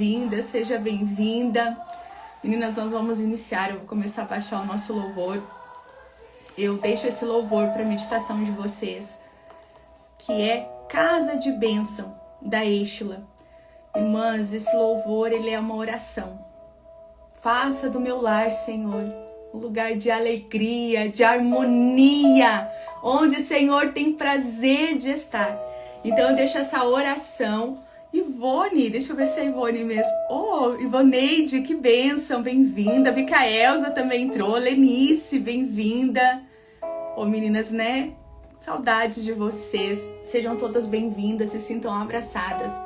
bem-vinda, seja bem-vinda. Meninas, nós vamos iniciar, eu vou começar a baixar o nosso louvor. Eu deixo esse louvor para a meditação de vocês, que é Casa de Bênção, da Êxila. Irmãs, esse louvor, ele é uma oração. Faça do meu lar, Senhor, um lugar de alegria, de harmonia, onde o Senhor tem prazer de estar. Então eu deixo essa oração. Ivone, deixa eu ver se é Ivone mesmo. Oh, Ivoneide, que bênção, bem-vinda. Micaelza também entrou. Lenice, bem-vinda. Oh, meninas, né? Saudades de vocês. Sejam todas bem-vindas, se sintam abraçadas.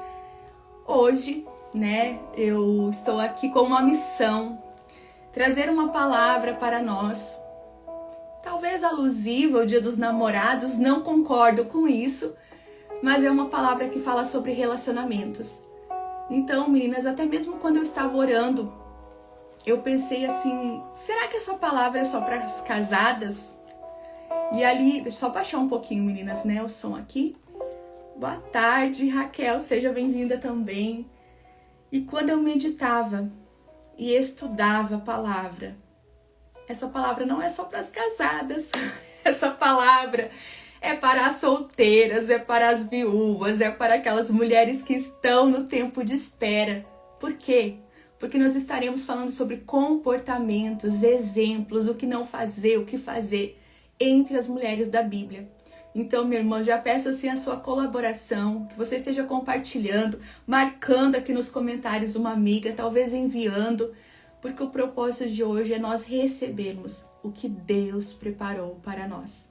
Hoje, né, eu estou aqui com uma missão. Trazer uma palavra para nós. Talvez alusiva ao Dia dos Namorados, não concordo com isso. Mas é uma palavra que fala sobre relacionamentos. Então, meninas, até mesmo quando eu estava orando, eu pensei assim, será que essa palavra é só para as casadas? E ali, deixa eu só baixar um pouquinho, meninas, né, o som aqui. Boa tarde, Raquel, seja bem-vinda também. E quando eu meditava e estudava a palavra, essa palavra não é só para as casadas, essa palavra é para as solteiras, é para as viúvas, é para aquelas mulheres que estão no tempo de espera. Por quê? Porque nós estaremos falando sobre comportamentos, exemplos, o que não fazer, o que fazer entre as mulheres da Bíblia. Então, minha irmã, já peço assim a sua colaboração, que você esteja compartilhando, marcando aqui nos comentários uma amiga, talvez enviando, porque o propósito de hoje é nós recebermos o que Deus preparou para nós.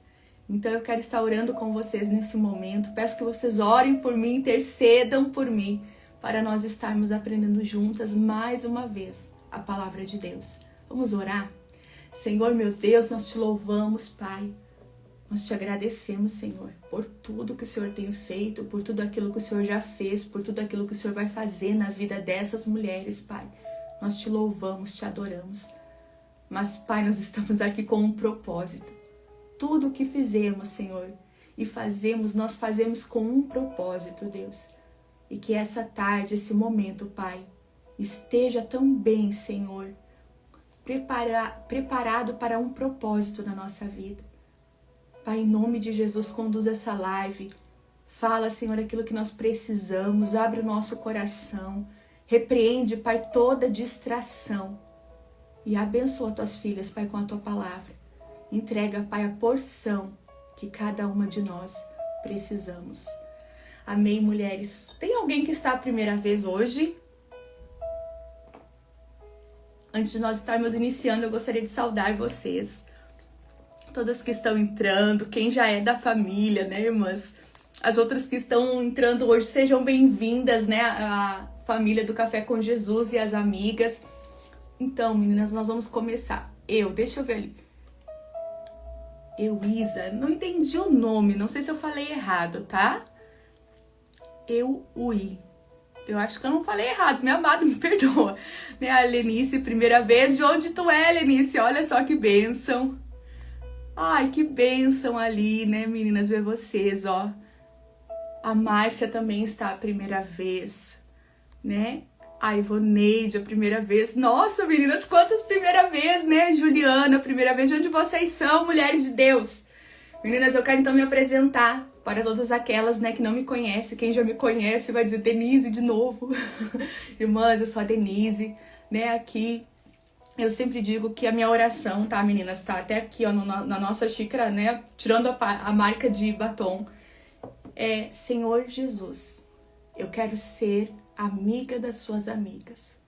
Então eu quero estar orando com vocês nesse momento. Peço que vocês orem por mim, intercedam por mim, para nós estarmos aprendendo juntas mais uma vez a palavra de Deus. Vamos orar? Senhor, meu Deus, nós te louvamos, Pai. Nós te agradecemos, Senhor, por tudo que o Senhor tem feito, por tudo aquilo que o Senhor já fez, por tudo aquilo que o Senhor vai fazer na vida dessas mulheres, Pai. Nós te louvamos, te adoramos. Mas, Pai, nós estamos aqui com um propósito. Tudo o que fizemos, Senhor, e fazemos, nós fazemos com um propósito, Deus. E que essa tarde, esse momento, Pai, esteja tão bem, Senhor, preparado para um propósito na nossa vida. Pai, em nome de Jesus, conduz essa live. Fala, Senhor, aquilo que nós precisamos. Abre o nosso coração. Repreende, Pai, toda distração. E abençoa tuas filhas, Pai, com a tua palavra. Entrega, Pai, a porção que cada uma de nós precisamos. Amém, mulheres. Tem alguém que está a primeira vez hoje? Antes de nós estarmos iniciando, eu gostaria de saudar vocês. Todas que estão entrando, quem já é da família, né, irmãs? As outras que estão entrando hoje, sejam bem-vindas, né? A família do Café com Jesus e as amigas. Então, meninas, nós vamos começar. Deixa eu ver ali. Euísa, não entendi o nome, não sei se eu falei errado, tá? Eu acho que eu não falei errado, meu amado, me perdoa. Né, a Lenice, primeira vez, de onde tu é, Lenice? Olha só que bênção. Ai, que bênção ali, né, meninas, ver vocês, ó. A Márcia também está a primeira vez, né? A Ivoneide, a primeira vez. Nossa, meninas, quantas primeira vez, né? Juliana, primeira vez. De onde vocês são, mulheres de Deus? Meninas, eu quero então me apresentar para todas aquelas, né, que não me conhecem. Quem já me conhece vai dizer Denise de novo. Irmãs, eu sou a Denise, né? Aqui eu sempre digo que a minha oração, tá, meninas? Tá até aqui, ó, na nossa xícara, né? Tirando a marca de batom. É, Senhor Jesus, eu quero ser amiga das suas amigas.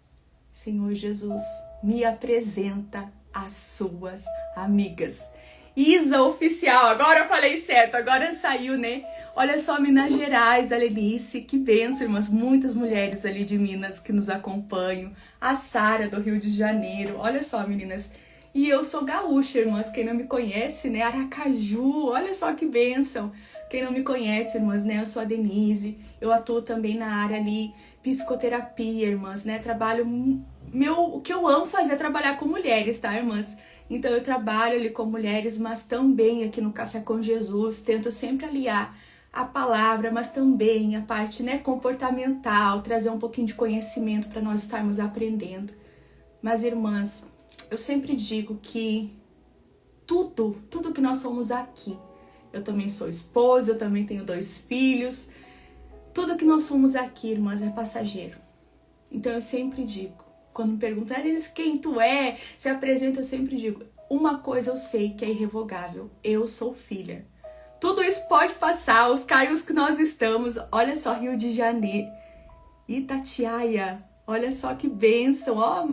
Senhor Jesus, me apresenta as suas amigas. Isa Oficial, agora eu falei certo, agora saiu, né? Olha só, Minas Gerais, a Lenice, que benção, irmãs. Muitas mulheres ali de Minas que nos acompanham. A Sara, do Rio de Janeiro. Olha só, meninas. E eu sou gaúcha, irmãs. Quem não me conhece, né? Aracaju, olha só que bênção. Quem não me conhece, irmãs, né? Eu sou a Denise. Eu atuo também na área ali, psicoterapia, irmãs, né? Trabalho... O que eu amo fazer é trabalhar com mulheres, tá, irmãs? Então eu trabalho ali com mulheres, mas também aqui no Café com Jesus, tento sempre aliar a palavra, mas também a parte, né, comportamental, trazer um pouquinho de conhecimento para nós estarmos aprendendo. Mas, irmãs, eu sempre digo que tudo que nós somos aqui, eu também sou esposa, eu também tenho 2 filhos, tudo que nós somos aqui, irmãs, é passageiro. Então eu sempre digo, quando me perguntam, quem tu é, se apresenta, eu sempre digo, uma coisa eu sei que é irrevogável, eu sou filha. Tudo isso pode passar, os cargos que nós estamos, olha só, Rio de Janeiro, Itatiaia, olha só que bênção, ó,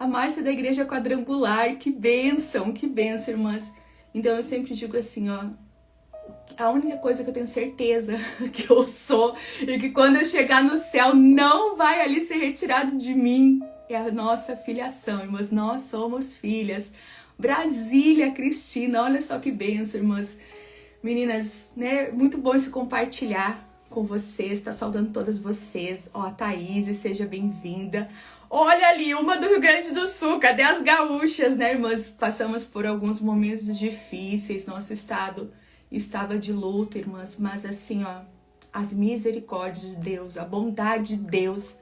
a Márcia da Igreja Quadrangular, que bênção, irmãs. Então eu sempre digo assim, ó, a única coisa que eu tenho certeza que eu sou e que quando eu chegar no céu não vai ali ser retirado de mim é a nossa filiação, irmãs. Nós somos filhas. Brasília, Cristina, olha só que bênção, irmãs. Meninas, né? Muito bom se compartilhar com vocês. Tá saudando todas vocês. Ó, a Thaís, seja bem-vinda. Olha ali, uma do Rio Grande do Sul. Cadê as gaúchas, né, irmãs? Passamos por alguns momentos difíceis. Nosso estado estava de luto, irmãs. Mas assim, ó, as misericórdias de Deus, a bondade de Deus.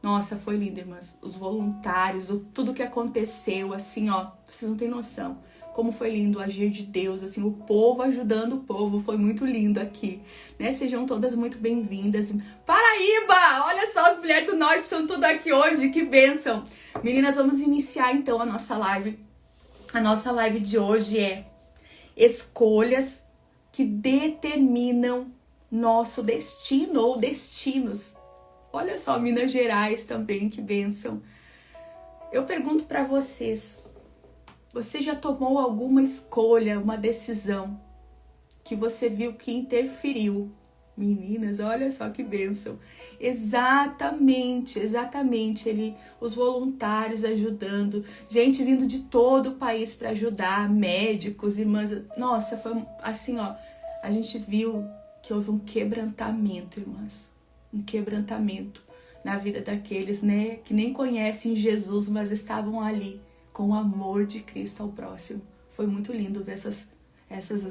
Nossa, foi lindo, irmãs. Os voluntários, tudo que aconteceu, assim, ó. Vocês não têm noção como foi lindo o agir de Deus, assim, o povo ajudando o povo. Foi muito lindo aqui, né? Sejam todas muito bem-vindas. Paraíba! Olha só, as mulheres do norte estão tudo aqui hoje, que bênção! Meninas, vamos iniciar então a nossa live. A nossa live de hoje é escolhas que determinam nosso destino ou destinos. Olha só, Minas Gerais também, que bênção. Eu pergunto para vocês, você já tomou alguma escolha, uma decisão que você viu que interferiu? Meninas, olha só que bênção. Exatamente. Os voluntários ajudando, gente vindo de todo o país para ajudar, médicos, irmãs. Nossa, foi assim, ó, a gente viu que houve um quebrantamento, irmãs. Um quebrantamento na vida daqueles, né, que nem conhecem Jesus, mas estavam ali com o amor de Cristo ao próximo. Foi muito lindo ver essas,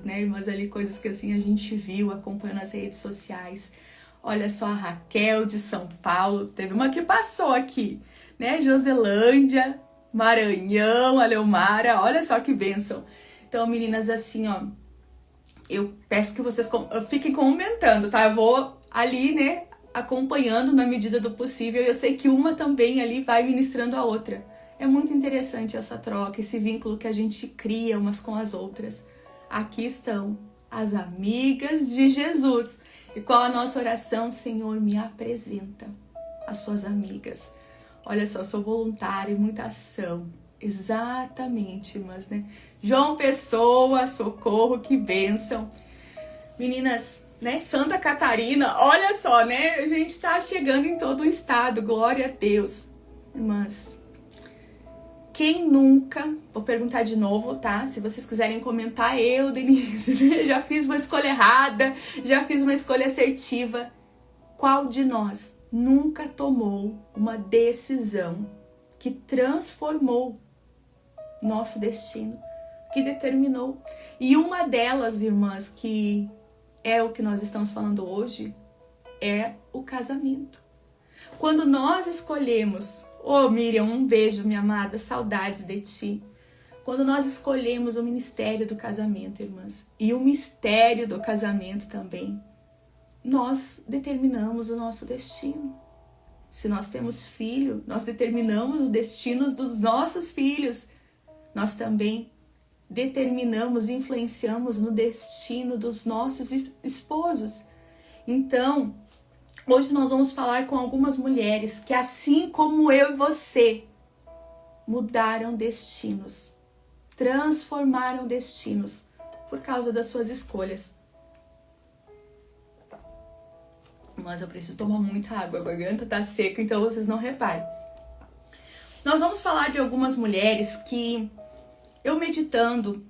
né, irmãs ali, coisas que assim a gente viu acompanhando nas redes sociais. Olha só, a Raquel de São Paulo, teve uma que passou aqui, né, Joselândia, Maranhão, a Leomara, olha só que bênção. Então, meninas, assim, ó, eu peço que vocês fiquem comentando, tá? Eu vou ali, né, acompanhando na medida do possível. Eu sei que uma também ali vai ministrando a outra. É muito interessante essa troca, esse vínculo que a gente cria umas com as outras. Aqui estão as amigas de Jesus. E qual a nossa oração? Senhor, me apresenta as suas amigas. Olha só, sou voluntária em muita ação. Exatamente, mas, né? João Pessoa, socorro, que bênção. Meninas, né? Santa Catarina, olha só, né? A gente tá chegando em todo o estado, glória a Deus. Irmãs, quem nunca, vou perguntar de novo, tá? Se vocês quiserem comentar, eu, Denise, já fiz uma escolha errada, já fiz uma escolha assertiva. Qual de nós nunca tomou uma decisão que transformou nosso destino, que determinou? E uma delas, irmãs, que é o que nós estamos falando hoje, é o casamento. Quando nós escolhemos, Miriam, um beijo, minha amada, saudades de ti. Quando nós escolhemos o ministério do casamento, irmãs, e o mistério do casamento também, nós determinamos o nosso destino. Se nós temos filho, nós determinamos os destinos dos nossos filhos. Nós também determinamos, influenciamos no destino dos nossos esposos. Então, hoje nós vamos falar com algumas mulheres que, assim como eu e você, mudaram destinos, transformaram destinos por causa das suas escolhas. Mas eu preciso tomar muita água, a garganta tá seca, então vocês não reparem. Nós vamos falar de algumas mulheres que, eu meditando,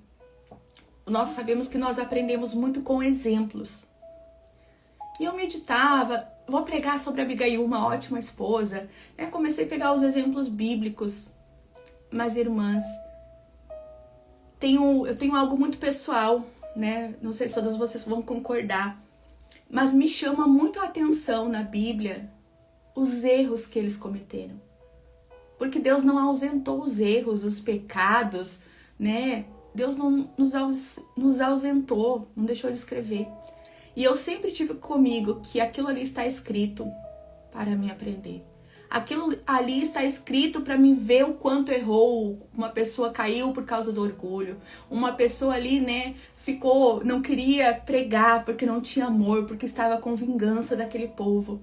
nós sabemos que nós aprendemos muito com exemplos. E eu meditava, vou pregar sobre Abigail, uma ótima esposa, né? Comecei a pegar os exemplos bíblicos. Mas, irmãs, eu tenho algo muito pessoal, né? Não sei se todas vocês vão concordar. Mas me chama muito a atenção na Bíblia os erros que eles cometeram. Porque Deus não ausentou os erros, os pecados, né? Deus não nos ausentou, não deixou de escrever. E eu sempre tive comigo que aquilo ali está escrito para me aprender. Aquilo ali está escrito para me ver o quanto errou. Uma pessoa caiu por causa do orgulho. Uma pessoa ali, né, não queria pregar porque não tinha amor, porque estava com vingança daquele povo.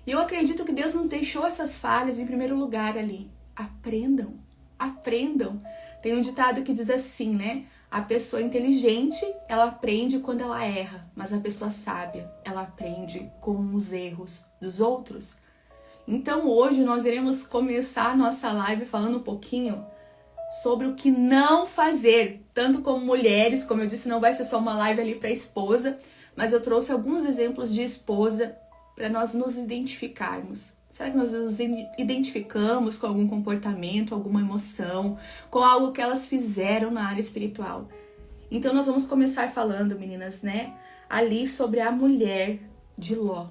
E eu acredito que Deus nos deixou essas falhas em primeiro lugar ali. Aprendam, aprendam. Tem um ditado que diz assim, né? A pessoa inteligente, ela aprende quando ela erra, mas a pessoa sábia, ela aprende com os erros dos outros. Então hoje nós iremos começar a nossa live falando um pouquinho sobre o que não fazer, tanto como mulheres, como eu disse, não vai ser só uma live ali para esposa, mas eu trouxe alguns exemplos de esposa para nós nos identificarmos. Será que nós nos identificamos com algum comportamento, alguma emoção, com algo que elas fizeram na área espiritual? Então nós vamos começar falando, meninas, né, ali sobre a mulher de Ló.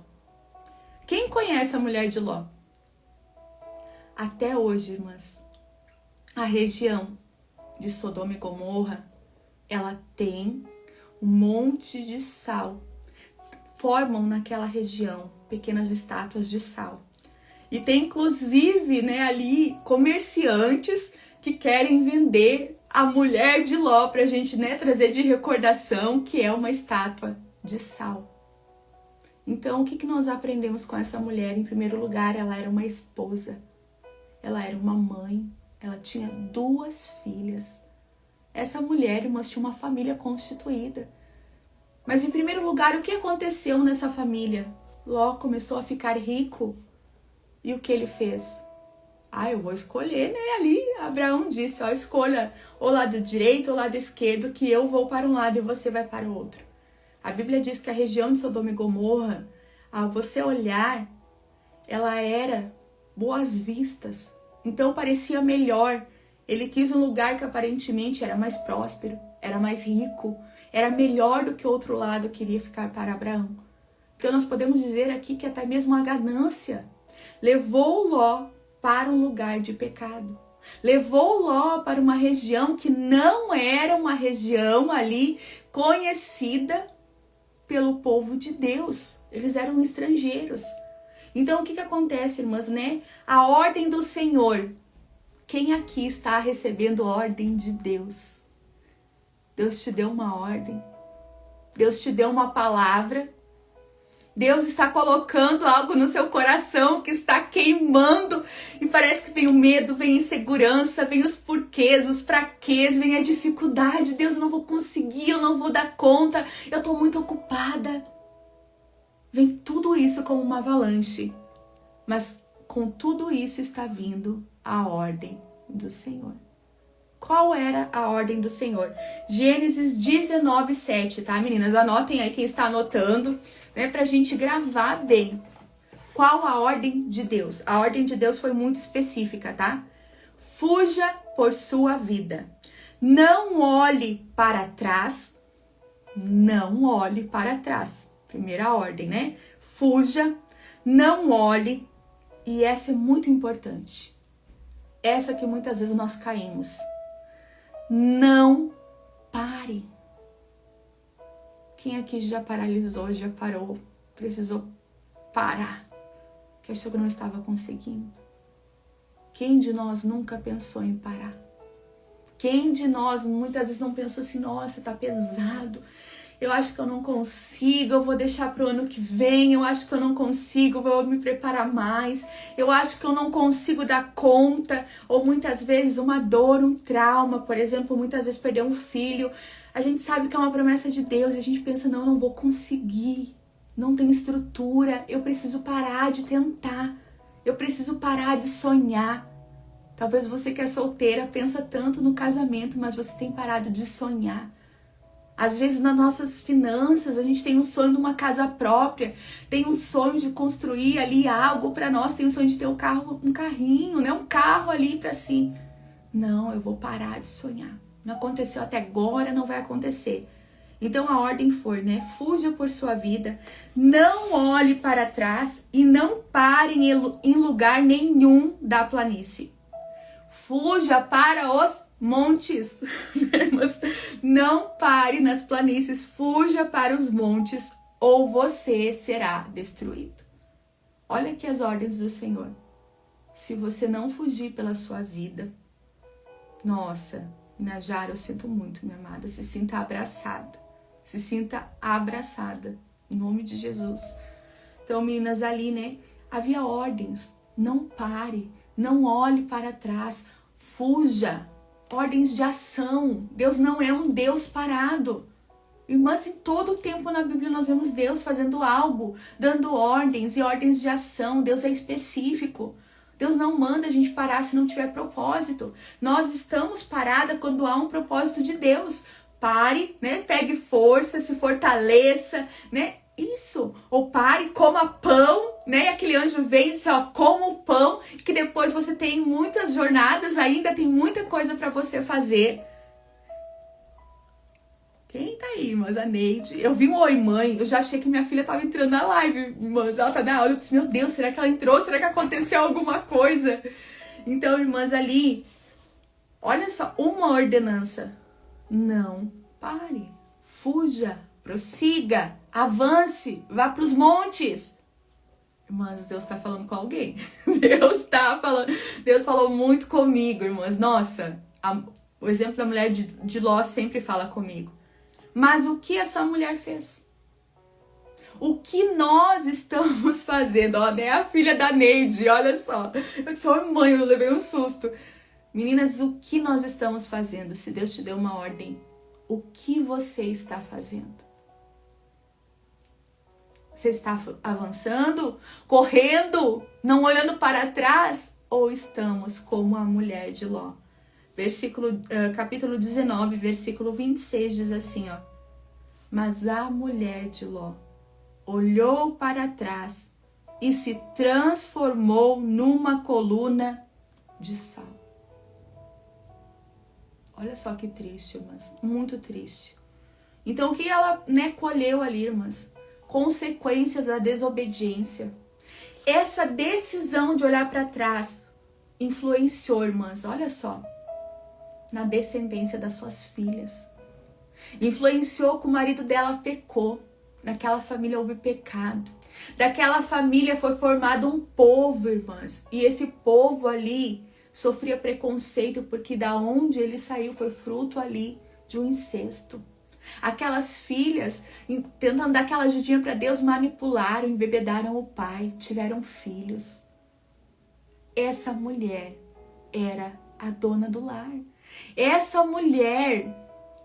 Quem conhece a mulher de Ló? Até hoje, irmãs, a região de Sodoma e Gomorra, ela tem um monte de sal. Formam naquela região pequenas estátuas de sal. E tem inclusive, né, ali comerciantes que querem vender a mulher de Ló pra gente, né, trazer de recordação que é uma estátua de sal. Então, o que nós aprendemos com essa mulher? Em primeiro lugar, ela era uma esposa. Ela era uma mãe. Ela tinha 2 filhas. Essa mulher, irmãs, tinha uma família constituída. Mas, em primeiro lugar, o que aconteceu nessa família? Ló começou a ficar rico. E o que ele fez? Eu vou escolher, né? Ali, Abraão disse, escolha o lado direito ou o lado esquerdo, que eu vou para um lado e você vai para o outro. A Bíblia diz que a região de Sodoma e Gomorra, ao você olhar, ela era boas vistas. Então parecia melhor. Ele quis um lugar que aparentemente era mais próspero, era mais rico, era melhor do que o outro lado queria ficar para Abraão. Então nós podemos dizer aqui que até mesmo a ganância levou Ló para um lugar de pecado. Levou Ló para uma região que não era uma região ali conhecida pelo povo de Deus. Eles eram estrangeiros. Então o que acontece, irmãs, né? A ordem do Senhor. Quem aqui está recebendo ordem de Deus? Deus te deu uma ordem. Deus te deu uma palavra. Deus está colocando algo no seu coração que está queimando e parece que vem o medo, vem a insegurança, vem os porquês, os praquês, vem a dificuldade. Deus, eu não vou conseguir, eu não vou dar conta, eu estou muito ocupada. Vem tudo isso como uma avalanche, mas com tudo isso está vindo a ordem do Senhor. Qual era a ordem do Senhor? Gênesis 19:7, tá, meninas? Anotem aí quem está anotando, né, pra gente gravar bem. Qual a ordem de Deus? A ordem de Deus foi muito específica, tá? Fuja por sua vida. Não olhe para trás. Não olhe para trás. Primeira ordem, né? Fuja, não olhe. E essa é muito importante. Essa que muitas vezes nós caímos. Não pare. Quem aqui já paralisou, já parou, precisou parar, que achou que não estava conseguindo? Quem de nós nunca pensou em parar? Quem de nós muitas vezes não pensou assim, nossa, tá pesado, eu acho que eu não consigo, eu vou deixar pro ano que vem, eu acho que eu não consigo, vou me preparar mais, eu acho que eu não consigo dar conta, ou muitas vezes uma dor, um trauma, por exemplo, muitas vezes perder um filho, a gente sabe que é uma promessa de Deus e a gente pensa, não vou conseguir, não tem estrutura, eu preciso parar de tentar, eu preciso parar de sonhar. Talvez você que é solteira pensa tanto no casamento, mas você tem parado de sonhar. Às vezes nas nossas finanças a gente tem um sonho de uma casa própria, tem um sonho de construir ali algo para nós, tem um sonho de ter um carrinho, né? Um carro ali para si. Não, eu vou parar de sonhar. Não aconteceu até agora, não vai acontecer. Então a ordem foi, né? Fuja por sua vida, não olhe para trás e não pare em lugar nenhum da planície. Fuja para os montes. Mas não pare nas planícies, fuja para os montes ou você será destruído. Olha aqui as ordens do Senhor. Se você não fugir pela sua vida, nossa, Najara, eu sinto muito, minha amada, se sinta abraçada. Se sinta abraçada, em nome de Jesus. Então, meninas, ali, né, havia ordens. Não pare, não olhe para trás, fuja. Ordens de ação. Deus não é um Deus parado. Mas em todo o tempo na Bíblia nós vemos Deus fazendo algo, dando ordens e ordens de ação. Deus é específico. Deus não manda a gente parar se não tiver propósito. Nós estamos paradas quando há um propósito de Deus. Pare, né? Pegue força, se fortaleça, né? Isso. Ou pare, coma pão, né? E aquele anjo vem e diz, ó, coma o pão, que depois você tem muitas jornadas ainda, tem muita coisa para você fazer. Quem tá aí, irmãs? A Neide. Eu vi um oi, mãe. Eu já achei que minha filha tava entrando na live, irmãs. Ela tá na aula. Eu disse, meu Deus, será que ela entrou? Será que aconteceu alguma coisa? Então, irmãs, ali, olha só, uma ordenança. Não pare, fuja, prossiga, avance, vá para os montes. Irmãs, Deus tá falando com alguém. Deus falou muito comigo, irmãs. Nossa, o exemplo da mulher de Ló sempre fala comigo. Mas o que essa mulher fez? O que nós estamos fazendo? Ó, né? A filha da Neide, olha só. Eu disse, oi, mãe, eu levei um susto. Meninas, o que nós estamos fazendo? Se Deus te deu uma ordem, o que você está fazendo? Você está avançando, correndo, não olhando para trás? Ou estamos como a mulher de Ló? Capítulo 19, versículo 26 diz assim, ó. Mas a mulher de Ló olhou para trás e se transformou numa coluna de sal. Olha só que triste, irmãs. Muito triste. Então, o que ela, né, colheu ali, irmãs? Consequências da desobediência. Essa decisão de olhar para trás influenciou, irmãs, olha só, na descendência das suas filhas. Influenciou que o marido dela pecou. Naquela família houve pecado. Daquela família foi formado um povo, irmãs. E esse povo ali sofria preconceito porque da onde ele saiu foi fruto ali de um incesto. Aquelas filhas, tentando dar aquela ajudinha para Deus, manipularam, embebedaram o pai, tiveram filhos. Essa mulher era a dona do lar. Essa mulher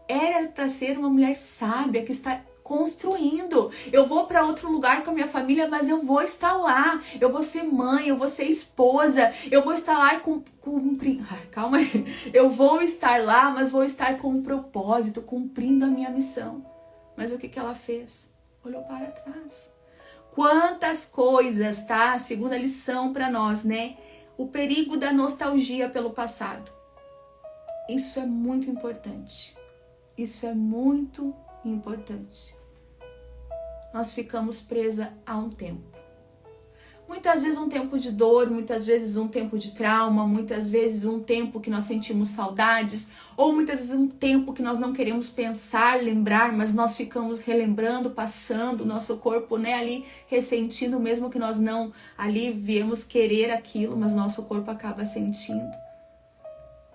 era para ser uma mulher sábia que está construindo. Eu vou para outro lugar com a minha família, mas eu vou estar lá. Eu vou ser mãe, eu vou ser esposa, eu vou estar lá calma aí. Eu vou estar lá, mas vou estar com um propósito, cumprindo a minha missão. Mas o que ela fez? Olhou para trás. Quantas coisas, tá? Segunda lição para nós, né? O perigo da nostalgia pelo passado. Isso é muito importante. Isso é muito importante. Nós ficamos presas a um tempo. Muitas vezes um tempo de dor, muitas vezes um tempo de trauma, muitas vezes um tempo que nós sentimos saudades, ou muitas vezes um tempo que nós não queremos pensar, lembrar, mas nós ficamos relembrando, passando, nosso corpo, né, ali ressentindo, mesmo que nós não ali viemos querer aquilo, mas nosso corpo acaba sentindo.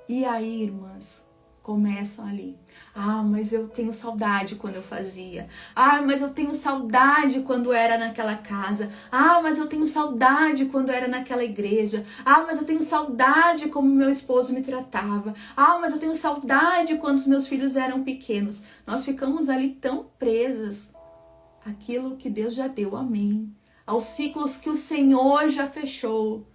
E aí, irmãs, começam ali. Ah, mas eu tenho saudade quando eu fazia. Ah, mas eu tenho saudade quando era naquela casa. Ah, mas eu tenho saudade quando era naquela igreja. Ah, mas eu tenho saudade como meu esposo me tratava. Ah, mas eu tenho saudade quando os meus filhos eram pequenos. Nós ficamos ali tão presas àquilo que Deus já deu, amém. Aos ciclos que o Senhor já fechou.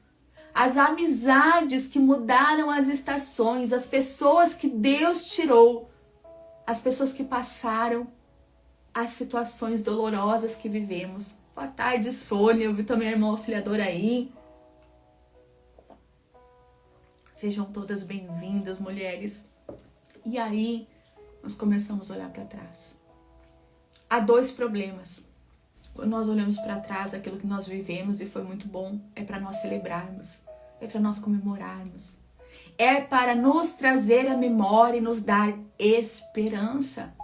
As amizades que mudaram as estações, as pessoas que Deus tirou, as pessoas que passaram as situações dolorosas que vivemos. Boa tarde, Sônia, eu vi também a irmã auxiliadora aí. Sejam todas bem-vindas, mulheres. E aí, nós começamos a olhar para trás. há dois problemas. Quando nós olhamos para trás, aquilo que nós vivemos e foi muito bom, é para nós celebrarmos, é para nós comemorarmos. É para nos trazer a memória e nos dar esperança.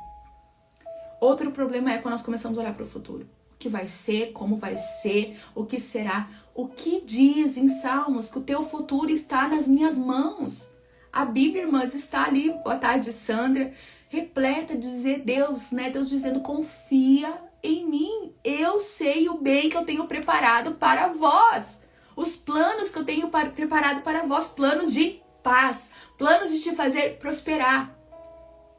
Outro problema é quando nós começamos a olhar para o futuro. O que vai ser, como vai ser, o que será. O que diz em Salmos que o teu futuro está nas minhas mãos. A Bíblia, irmãs, está ali, boa tarde, Sandra, repleta de dizer Deus, né? Deus dizendo, confia em mim. Eu sei o bem que eu tenho preparado para vós. Os planos que eu tenho preparado para vós, planos de paz, planos de te fazer prosperar.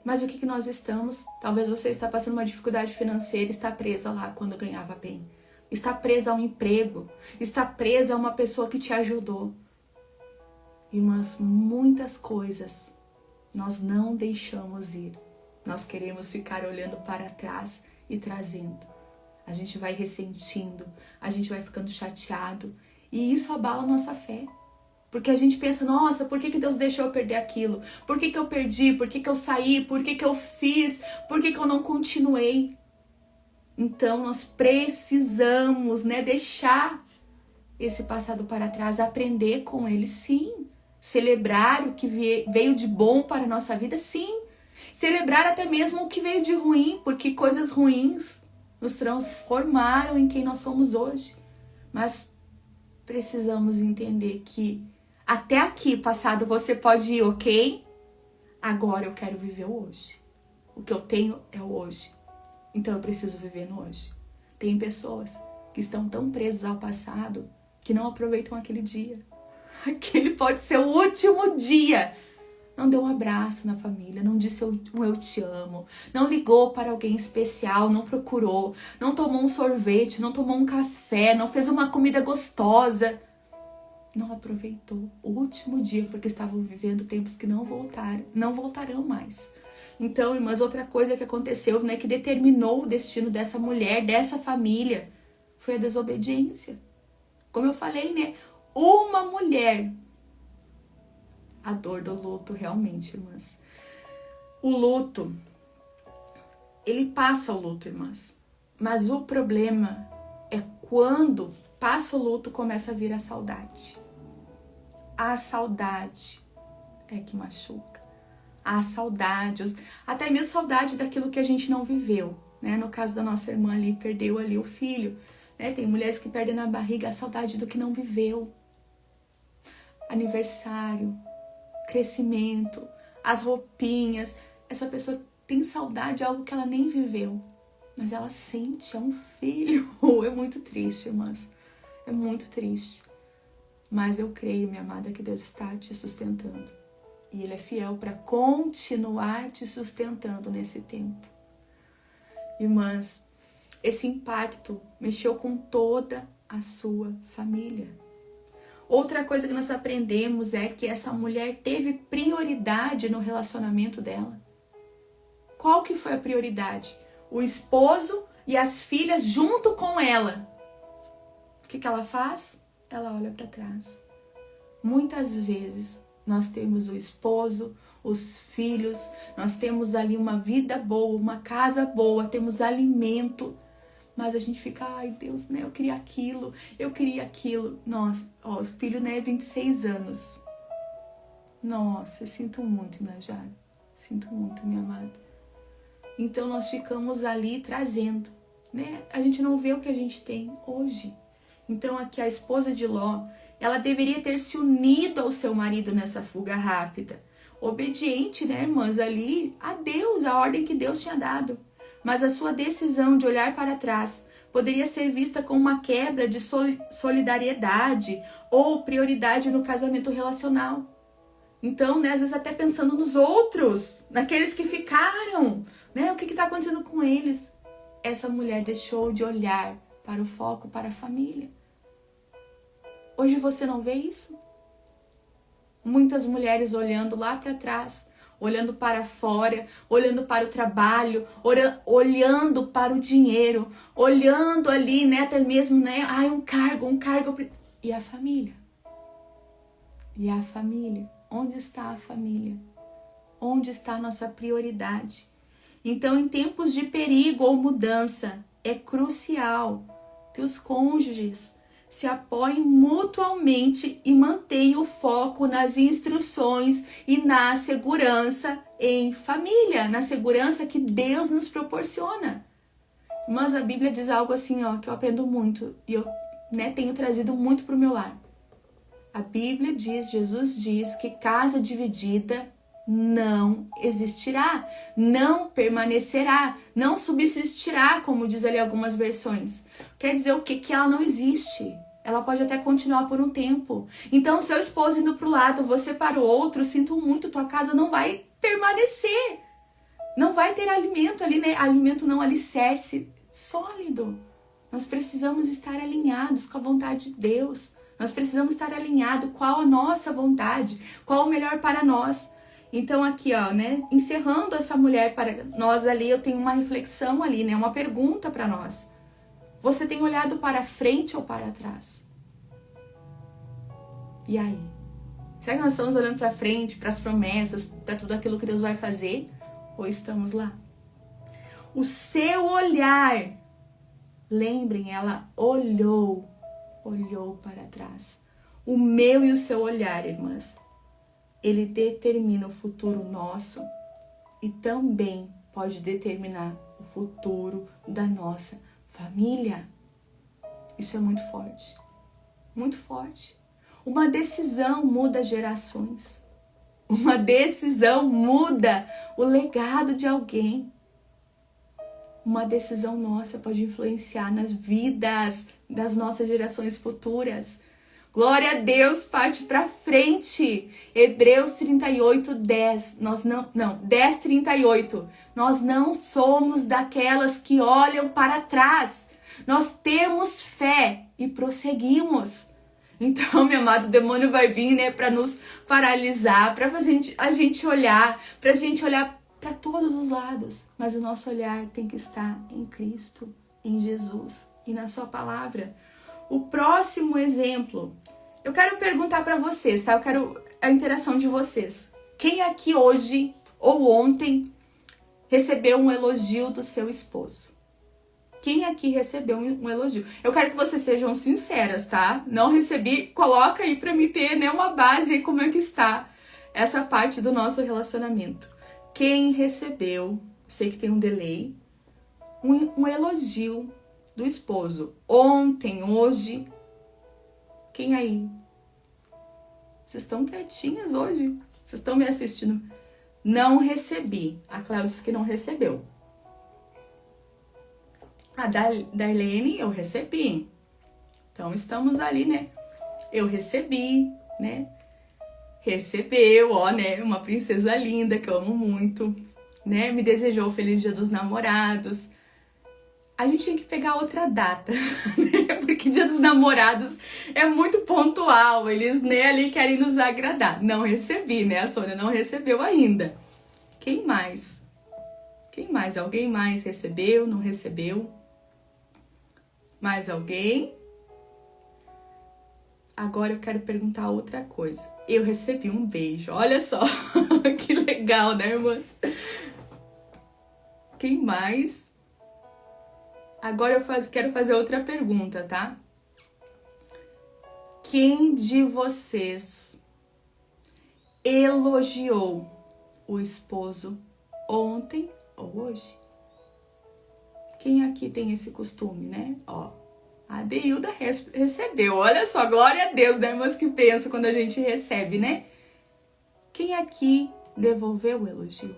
Mas o que nós estamos? Talvez você está passando uma dificuldade financeira, está presa lá quando ganhava bem. Está presa a um emprego, está presa a uma pessoa que te ajudou. Irmãs, muitas coisas nós não deixamos ir. Nós queremos ficar olhando para trás e trazendo. A gente vai ressentindo, a gente vai ficando chateado. E isso abala a nossa fé. Porque a gente pensa, nossa, por que Deus deixou eu perder aquilo? Por que eu perdi? Por que eu saí? Por que eu fiz? Por que eu não continuei? Então, nós precisamos, né, deixar esse passado para trás, aprender com ele, sim. Celebrar o que veio de bom para a nossa vida, sim. Celebrar até mesmo o que veio de ruim, porque coisas ruins nos transformaram em quem nós somos hoje. Mas precisamos entender que até aqui, passado, você pode ir, ok? Agora eu quero viver o hoje. O que eu tenho é o hoje. Então eu preciso viver no hoje. Tem pessoas que estão tão presas ao passado que não aproveitam aquele dia. Aquele pode ser o último dia. Não deu um abraço na família, não disse eu te amo, não ligou para alguém especial, não procurou, não tomou um sorvete, não tomou um café, não fez uma comida gostosa. Não aproveitou o último dia porque estavam vivendo tempos que não voltarão mais. Então, irmãs, outra coisa que aconteceu, né, que determinou o destino dessa mulher, dessa família, foi a desobediência. Como eu falei, né, uma mulher. A dor do luto, realmente, irmãs. O luto, ele passa o luto, irmãs. Mas o problema é quando passa o luto, começa a vir a saudade. A saudade é que machuca. A saudade, até mesmo saudade daquilo que a gente não viveu, né? No caso da nossa irmã ali, perdeu ali o filho, né? Tem mulheres que perdem na barriga a saudade do que não viveu. Aniversário, crescimento, as roupinhas. Essa pessoa tem saudade de algo que ela nem viveu, mas ela sente, é um filho. É muito triste, irmãs. É muito triste. Mas eu creio, minha amada, que Deus está te sustentando. E Ele é fiel para continuar te sustentando nesse tempo. Irmãs, esse impacto mexeu com toda a sua família. Outra coisa que nós aprendemos é que essa mulher teve prioridade no relacionamento dela. Qual que foi a prioridade? O esposo e as filhas junto com ela. O que ela faz? Ela olha para trás. Muitas vezes nós temos o esposo, os filhos, nós temos ali uma vida boa, uma casa boa, temos alimento, mas a gente fica, ai Deus, né, eu queria aquilo. Nossa, ó, o filho, né, 26 anos. Nossa, eu sinto muito, Najara, sinto muito, minha amada. Então nós ficamos ali trazendo, né, a gente não vê o que a gente tem hoje. Então aqui a esposa de Ló, ela deveria ter se unido ao seu marido nessa fuga rápida. Obediente, né, irmãs, ali a Deus, a ordem que Deus tinha dado. Mas a sua decisão de olhar para trás poderia ser vista como uma quebra de solidariedade ou prioridade no casamento relacional. Então, né, às vezes até pensando nos outros, naqueles que ficaram, né, o que está acontecendo com eles? Essa mulher deixou de olhar para o foco, para a família. Hoje você não vê isso? Muitas mulheres olhando lá para trás, olhando para fora, olhando para o trabalho, olhando para o dinheiro, olhando ali, né, até mesmo, né, ai, um cargo. E a família? E a família? Onde está a família? Onde está a nossa prioridade? Então, em tempos de perigo ou mudança, é crucial que os cônjuges se apoiem mutuamente e mantenham o foco nas instruções e na segurança em família, na segurança que Deus nos proporciona. Mas a Bíblia diz algo assim, ó, que eu aprendo muito e eu, tenho trazido muito para o meu lar. A Bíblia diz, Jesus diz que casa dividida não existirá, não permanecerá, não subsistirá, como diz ali algumas versões. Quer dizer o quê? Que ela não existe. Ela pode até continuar por um tempo. Então, seu esposo indo para o lado, você para o outro, sinto muito, tua casa não vai permanecer. Não vai ter alimento ali, né? Alimento não, alicerce sólido. Nós precisamos estar alinhados com a vontade de Deus. Nós precisamos estar alinhados qual a nossa vontade, qual o melhor para nós. Então aqui, ó, encerrando essa mulher para nós ali, eu tenho uma reflexão ali, uma pergunta para nós. Você tem olhado para frente ou para trás? E aí? Será que nós estamos olhando para frente, para as promessas, para tudo aquilo que Deus vai fazer? Ou estamos lá? O seu olhar, lembrem, ela olhou para trás. O meu e o seu olhar, irmãs, ele determina o futuro nosso e também pode determinar o futuro da nossa família. Isso é muito forte. Muito forte. Uma decisão muda gerações. Uma decisão muda o legado de alguém. Uma decisão nossa pode influenciar nas vidas das nossas gerações futuras. Glória a Deus, parte para frente. Hebreus 38, 10. 10, 38. Nós não somos daquelas que olham para trás. Nós temos fé e prosseguimos. Então, meu amado, o demônio vai vir, para nos paralisar, para fazer a gente olhar, para todos os lados. Mas o nosso olhar tem que estar em Cristo, em Jesus e na sua palavra. O próximo exemplo, eu quero perguntar para vocês, tá? Eu quero a interação de vocês. Quem aqui hoje ou ontem recebeu um elogio do seu esposo? Quem aqui recebeu um elogio? Eu quero que vocês sejam sinceras, tá? Não recebi, coloca aí pra me ter, uma base aí como é que está essa parte do nosso relacionamento. Quem recebeu, sei que tem um delay, um elogio do esposo ontem, hoje? Quem aí? Vocês estão quietinhas hoje? Vocês estão me assistindo? Não recebi. A Cláudia disse que não recebeu. A da Helene, eu recebi. Então, estamos ali, Eu recebi, Recebeu, uma princesa linda que eu amo muito, Me desejou feliz Dia dos Namorados. A gente tem que pegar outra data, Porque Dia dos Namorados é muito pontual. Eles, ali querem nos agradar. Não recebi, A Sônia não recebeu ainda. Quem mais? Alguém mais recebeu, não recebeu? Mais alguém? Agora eu quero perguntar outra coisa. Eu recebi um beijo. Olha só. Que legal, né, irmãs? Quem mais? Agora eu quero fazer outra pergunta, tá? Quem de vocês elogiou o esposo ontem ou hoje? Quem aqui tem esse costume, A Deilda recebeu. Olha só, glória a Deus, irmãs, que pensa quando a gente recebe, Quem aqui devolveu o elogio?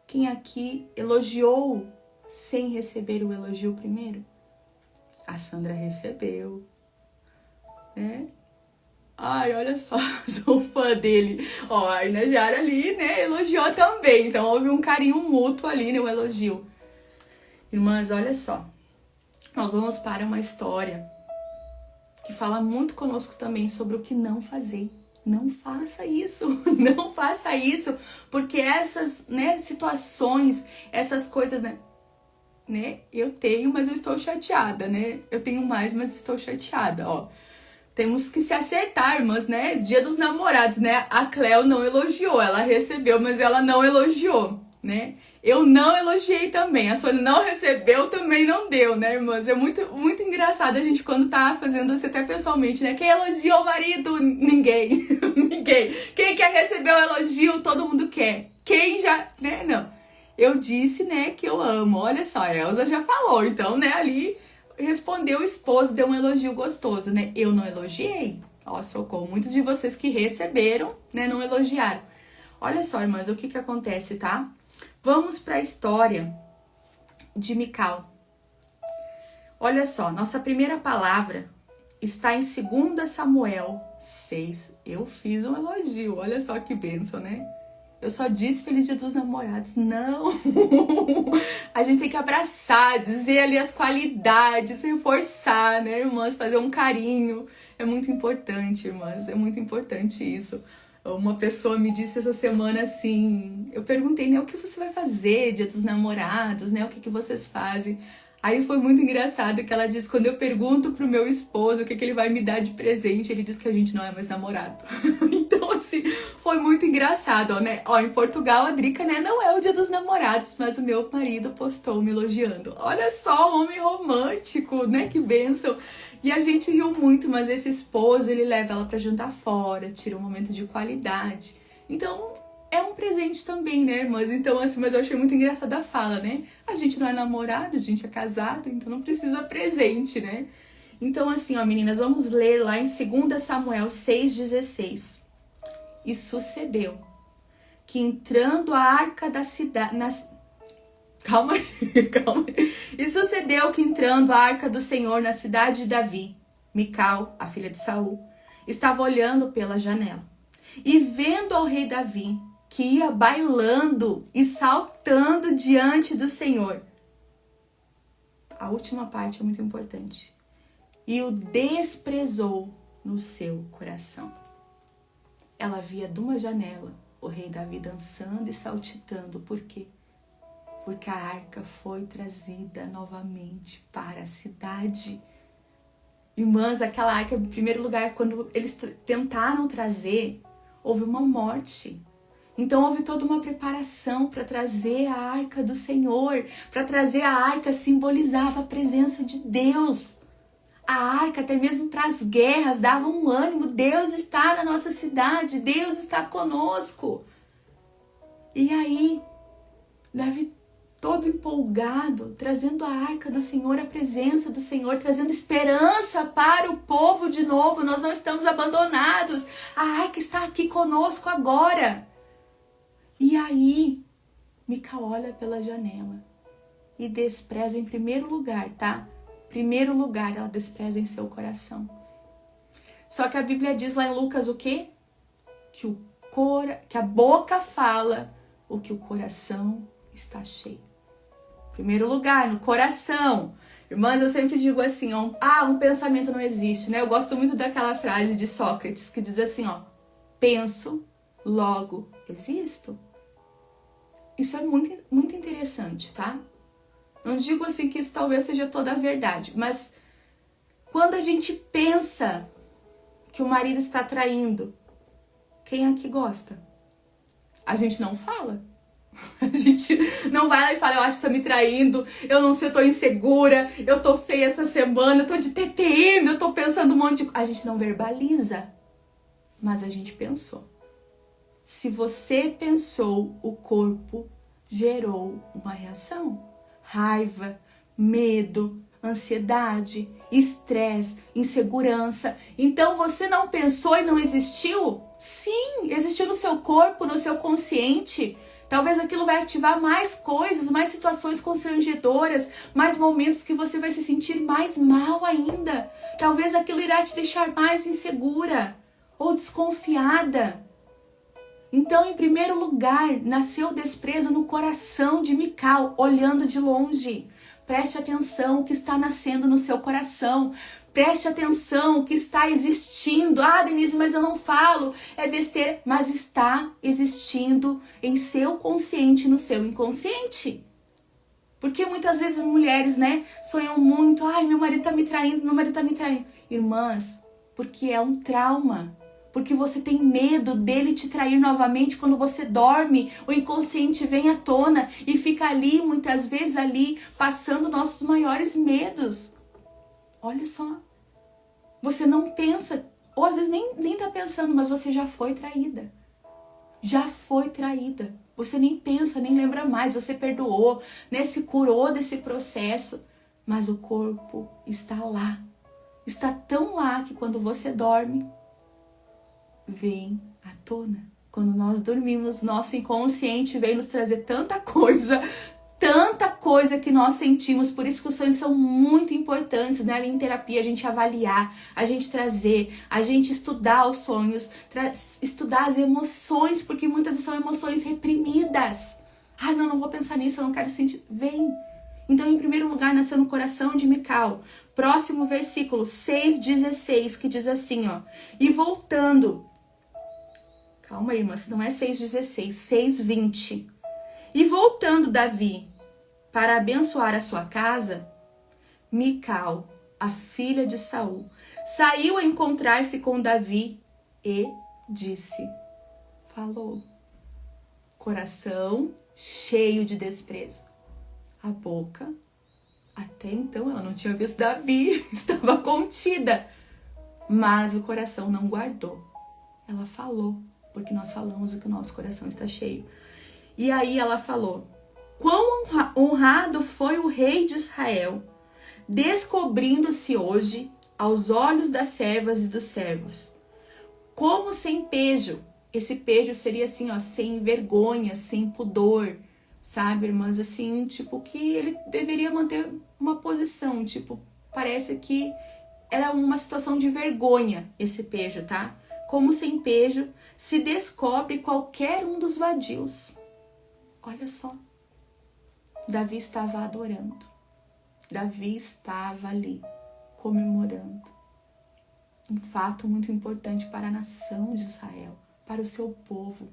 Quem aqui elogiou sem receber o elogio primeiro? A Sandra recebeu, Ai, olha só, sou fã dele. Ó, a Inajara ali, elogiou também. Então, houve um carinho mútuo ali, um elogio. Irmãs, olha só. Nós vamos para uma história que fala muito conosco também sobre o que não fazer. Não faça isso, não faça isso, porque essas, situações, essas coisas, eu tenho, mas eu estou chateada, Eu tenho mais, mas estou chateada, ó. Temos que se acertar, irmãs, Dia dos Namorados, A Cleo não elogiou, ela recebeu, mas ela não elogiou, Eu não elogiei também. A Sônia não recebeu, também não deu, né, irmãs? É muito, muito engraçado a gente quando tá fazendo isso até pessoalmente, né? Quem elogia o marido? Ninguém. Ninguém. Quem quer receber o elogio? Todo mundo quer. Quem já, né? Não. Eu disse, né, que eu amo. Olha só, a Elza já falou. Então, né, ali respondeu o esposo, deu um elogio gostoso, né? Eu não elogiei. Ó, socorro. Muitos de vocês que receberam, né, não elogiaram. Olha só, irmãs, o que que acontece, tá? Vamos para a história de Mical. Olha só, nossa primeira palavra está em 2 Samuel 6. Eu fiz um elogio, olha só que bênção, né? Eu só disse Feliz Dia dos Namorados. Não! A gente tem que abraçar, dizer ali as qualidades, reforçar, né, irmãs? Fazer um carinho. É muito importante, irmãs. É muito importante isso. Uma pessoa me disse essa semana assim, eu perguntei, né, o que você vai fazer Dia dos Namorados, né, o que vocês fazem? Aí foi muito engraçado que ela disse, quando eu pergunto pro meu esposo o que ele vai me dar de presente, ele diz que a gente não é mais namorado. Então, assim, foi muito engraçado, ó, né? Ó, em Portugal, a Drica, né, não é o Dia dos Namorados, mas o meu marido postou me elogiando. Olha só, um homem romântico, né, que bênção. E a gente riu muito, mas esse esposo, ele leva ela pra jantar fora, tira um momento de qualidade. Então, é um presente também, né, irmãs? Então, assim, mas eu achei muito engraçada a fala, né? A gente não é namorado, a gente é casado, então não precisa presente, né? Então, assim, ó, meninas, vamos ler lá em 2 Samuel 6,16. E sucedeu que entrando a arca da cidade... Calma aí, calma aí. E sucedeu que entrando a arca do Senhor na cidade de Davi, Mical, a filha de Saul, estava olhando pela janela. E vendo ao rei Davi, que ia bailando e saltando diante do Senhor. A última parte é muito importante. E o desprezou no seu coração. Ela via de uma janela o rei Davi dançando e saltitando. Por quê? Porque a arca foi trazida novamente para a cidade. Irmãs, aquela arca, em primeiro lugar, quando eles tentaram trazer, houve uma morte. Então houve toda uma preparação para trazer a arca do Senhor. Para trazer a arca simbolizava a presença de Deus. A arca, até mesmo para as guerras, dava um ânimo. Deus está na nossa cidade, Deus está conosco. E aí, Davi todo empolgado, trazendo a arca do Senhor, a presença do Senhor, trazendo esperança para o povo de novo. Nós não estamos abandonados. A arca está aqui conosco agora. E aí, Mical olha pela janela e despreza em primeiro lugar, tá? Primeiro lugar, ela despreza em seu coração. Só que a Bíblia diz lá em Lucas o quê? Que a boca fala o que o coração está cheio. Primeiro lugar, no coração. Irmãs, eu sempre digo assim, ó, um pensamento não existe, né? Eu gosto muito daquela frase de Sócrates que diz assim, ó, penso, logo existo. Isso é muito, muito interessante, tá? Não digo assim que isso talvez seja toda a verdade, mas quando a gente pensa que o marido está traindo, quem aqui gosta? A gente não fala. A gente não vai lá e fala, eu acho que tá me traindo, eu não sei, eu tô insegura, eu tô feia essa semana, eu tô de TPM, eu tô pensando um monte de coisa. A gente não verbaliza, mas a gente pensou. Se você pensou, o corpo gerou uma reação. Raiva, medo, ansiedade, estresse, insegurança. Então você não pensou e não existiu? Sim, existiu no seu corpo, no seu consciente. Talvez aquilo vai ativar mais coisas, mais situações constrangedoras, mais momentos que você vai se sentir mais mal ainda. Talvez aquilo irá te deixar mais insegura ou desconfiada. Então, em primeiro lugar, nasceu o desprezo no coração de Mical, olhando de longe. Preste atenção o que está nascendo no seu coração. Preste atenção o que está existindo. Denise, mas eu não falo. É besteira. Mas está existindo em seu consciente, no seu inconsciente. Porque muitas vezes mulheres, né, sonham muito. Meu marido tá me traindo, meu marido tá me traindo. Irmãs, porque é um trauma. porque você tem medo dele te trair novamente. Quando você dorme, o inconsciente vem à tona e fica ali, muitas vezes ali, passando nossos maiores medos. Olha só, você não pensa, ou às vezes nem tá pensando, mas você já foi traída. Já foi traída. Você nem pensa, nem lembra mais, você perdoou, né? Se curou desse processo, mas o corpo está lá. Está tão lá que quando você dorme, vem à tona. Quando nós dormimos, nosso inconsciente vem nos trazer tanta coisa que nós sentimos. Por isso que os sonhos são muito importantes, né? Em terapia, a gente avaliar, a gente trazer, a gente estudar os sonhos, estudar as emoções, porque muitas são emoções reprimidas. Ah, não vou pensar nisso, eu não quero sentir. Vem. Então, em primeiro lugar, nasceu no coração de Mical. Próximo versículo, 6,16, que diz assim, ó. E voltando. Calma aí, irmã, se não é 6,16, 6,20. E voltando Davi para abençoar a sua casa, Mical, a filha de Saul, saiu a encontrar-se com Davi e disse, falou, coração cheio de desprezo. A boca, até então ela não tinha visto Davi, estava contida, mas o coração não guardou. Ela falou, porque nós falamos o que o nosso coração está cheio. E aí ela falou, quão honrado foi o rei de Israel, descobrindo-se hoje aos olhos das servas e dos servos. Como sem pejo. Esse pejo seria assim, ó, sem vergonha, sem pudor, sabe, irmãs? Assim, tipo, que ele deveria manter uma posição, tipo, parece que era uma situação de vergonha esse pejo, tá? Como sem pejo se descobre qualquer um dos vadios. Olha só, Davi estava adorando, Davi estava ali, comemorando. Um fato muito importante para a nação de Israel, para o seu povo.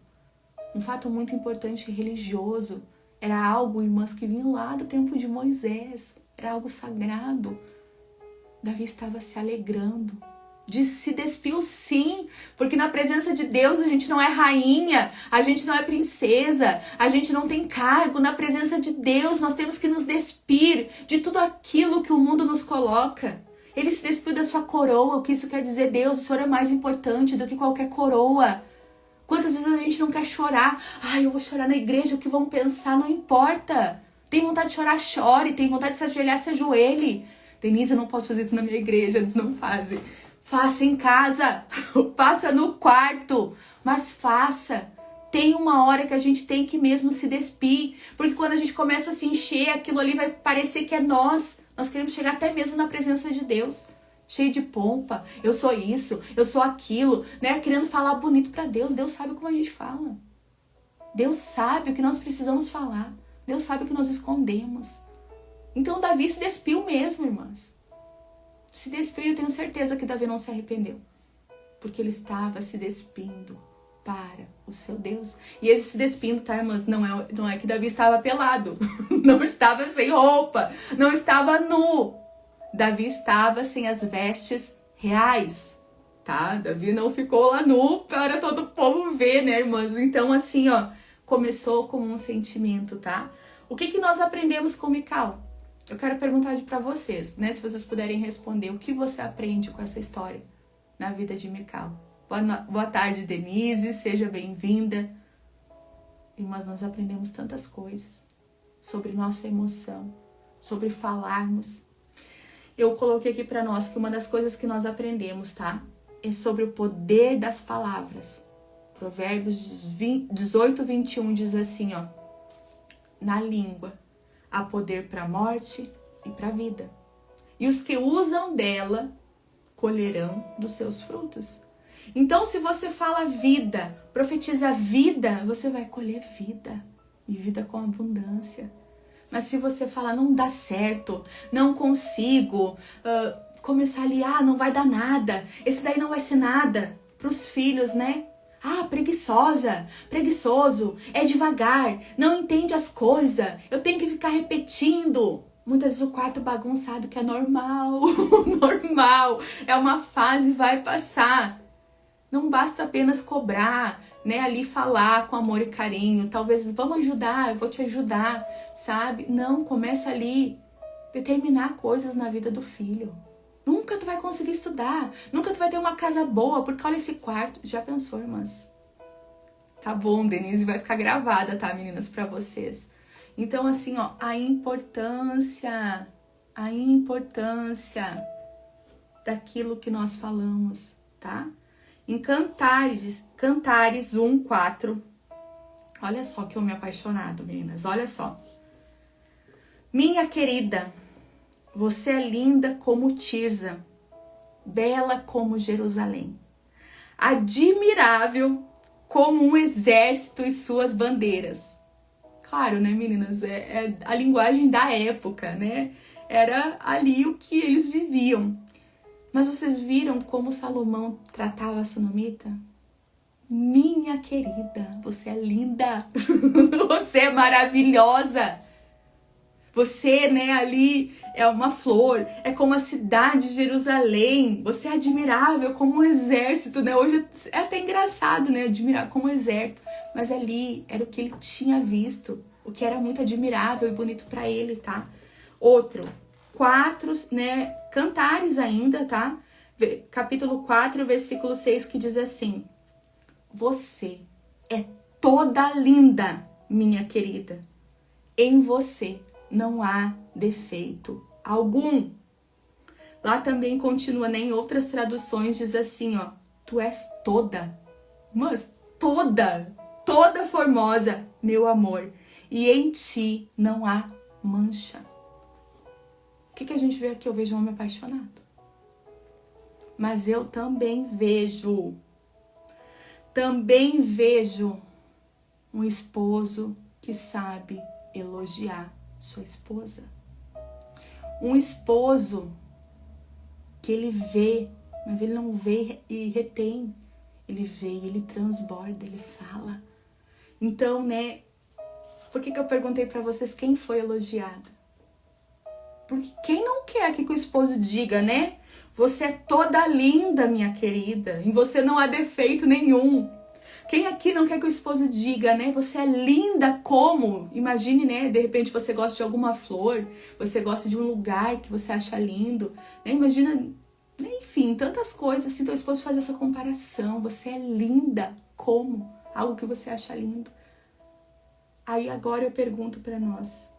Um fato muito importante religioso. Era algo, irmãs, que vinha lá do tempo de Moisés. Era algo sagrado. Davi estava se alegrando. Se despiu sim, porque na presença de Deus a gente não é rainha, a gente não é princesa, a gente não tem cargo. Na presença de Deus nós temos que nos despir de tudo aquilo que o mundo nos coloca. Ele se despiu da sua coroa. O que isso quer dizer? Deus, o Senhor é mais importante do que qualquer coroa. Quantas vezes a gente não quer chorar? Ai, eu vou chorar na igreja, o que vão pensar? Não importa. Tem vontade de chorar, chore. Tem vontade de se ajoelhar, se ajoelhe. Denise, eu não posso fazer isso na minha igreja, eles não fazem. Faça em casa, faça no quarto, mas faça. Tem uma hora que a gente tem que mesmo se despir, porque quando a gente começa a se encher, aquilo ali vai parecer que é nós. Nós queremos chegar até mesmo na presença de Deus, cheio de pompa. Eu sou isso, eu sou aquilo, né? Querendo falar bonito para Deus. Deus sabe como a gente fala. Deus sabe o que nós precisamos falar. Deus sabe o que nós escondemos. Então Davi se despiu mesmo, irmãs. Se despiu, eu tenho certeza que Davi não se arrependeu. Porque ele estava se despindo para o seu Deus. E esse se despindo, tá, irmãs? Não é que Davi estava pelado. Não estava sem roupa. Não estava nu. Davi estava sem as vestes reais. Tá? Davi não ficou lá nu para todo o povo ver, né, irmãs? Então, assim, ó, começou com um sentimento, tá? O que nós aprendemos com Mical? Eu quero perguntar para vocês, né? Se vocês puderem responder, o que você aprende com essa história na vida de Mical? Boa tarde, Denise, seja bem-vinda. Irmãs, nós aprendemos tantas coisas sobre nossa emoção, sobre falarmos. Eu coloquei aqui para nós que uma das coisas que nós aprendemos, tá? É sobre o poder das palavras. Provérbios 18, 21 diz assim, ó. Na língua há poder para a morte e para a vida. E os que usam dela colherão dos seus frutos. Então, se você fala vida, profetiza vida, você vai colher vida. E vida com abundância. Mas se você falar, não dá certo, não consigo, começar ali, não vai dar nada, esse daí não vai ser nada, para os filhos, né? Preguiçosa, preguiçoso, é devagar, não entende as coisas, eu tenho que ficar repetindo. Muitas vezes o quarto bagunçado, que é normal, normal, é uma fase, vai passar. Não basta apenas cobrar, né? Ali falar com amor e carinho. Talvez, vamos ajudar, eu vou te ajudar, sabe? Não, começa ali determinar coisas na vida do filho. Nunca tu vai conseguir estudar. Nunca tu vai ter uma casa boa, porque olha esse quarto. Já pensou, irmãs? Tá bom, Denise, vai ficar gravada, tá, meninas, pra vocês. Então, assim, ó, a importância daquilo que nós falamos, tá? Em Cantares 1:4. Olha só que homem apaixonado, meninas, olha só. Minha querida, você é linda como Tirza, bela como Jerusalém, admirável como um exército e suas bandeiras. Claro, né, meninas? É a linguagem da época, né? Era ali o que eles viviam. Mas vocês viram como Salomão tratava a sunamita? Minha querida, você é linda. Você é maravilhosa. Você, né, ali é uma flor, é como a cidade de Jerusalém. Você é admirável como um exército, né? Hoje é até engraçado, né? Admirar como um exército. Mas ali era o que ele tinha visto, o que era muito admirável e bonito para ele, tá? Outro, 4, né? Cantares ainda, tá? Capítulo 4, versículo 6, que diz assim: você é toda linda, minha querida. Em você não há defeito algum. Lá também continua, né, em outras traduções diz assim, ó: tu és toda, mas toda formosa, meu amor, e em ti não há mancha. O que a gente vê aqui? Eu vejo um homem apaixonado. Mas eu também vejo um esposo que sabe elogiar sua esposa. Um esposo que ele vê, mas ele não vê e retém. Ele vê e ele transborda, ele fala. Então, né, por que eu perguntei pra vocês quem foi elogiada? Porque quem não quer que o esposo diga, né? Você é toda linda, minha querida. Em você não há defeito nenhum. Quem aqui não quer que o esposo diga, né? Você é linda como? Imagine, né? De repente você gosta de alguma flor. Você gosta de um lugar que você acha lindo. Né? Imagina, né? Enfim, tantas coisas. Assim, teu esposo faz essa comparação. Você é linda como? Algo que você acha lindo. Aí agora eu pergunto para nós.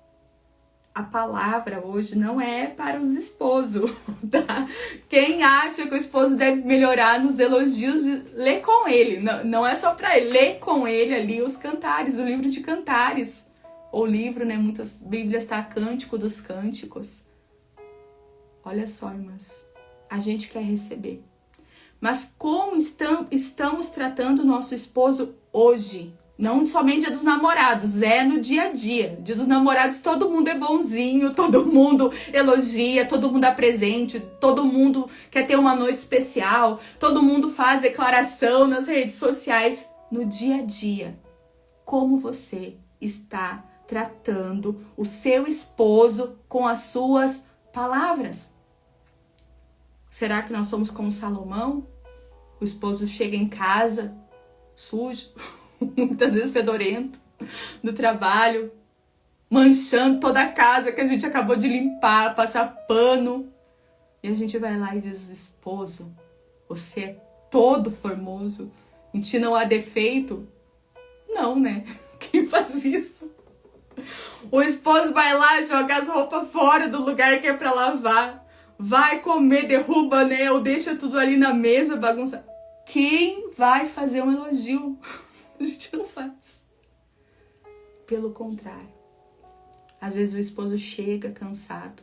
A palavra hoje não é para os esposos, tá? Quem acha que o esposo deve melhorar nos elogios, lê com ele. Não é só para ele, lê com ele ali os cantares, o livro de cantares. Ou livro, né? Muitas bíblias tá Cântico dos Cânticos. Olha só, irmãs. A gente quer receber. Mas como estamos tratando o nosso esposo hoje? Não somente dia dos namorados, é no dia a dia. Dia dos namorados todo mundo é bonzinho, todo mundo elogia, todo mundo dá presente, todo mundo quer ter uma noite especial, todo mundo faz declaração nas redes sociais. No dia a dia, como você está tratando o seu esposo com as suas palavras? Será que nós somos como Salomão? O esposo chega em casa sujo, muitas vezes fedorento, do trabalho, manchando toda a casa que a gente acabou de limpar, passar pano. E a gente vai lá e diz: esposo, você é todo formoso, em ti não há defeito. Não, né? Quem faz isso? O esposo vai lá, joga as roupas fora do lugar que é pra lavar, vai comer, derruba, né? Ou deixa tudo ali na mesa, bagunça. Quem vai fazer um elogio? A gente não faz. Pelo contrário. Às vezes o esposo chega cansado,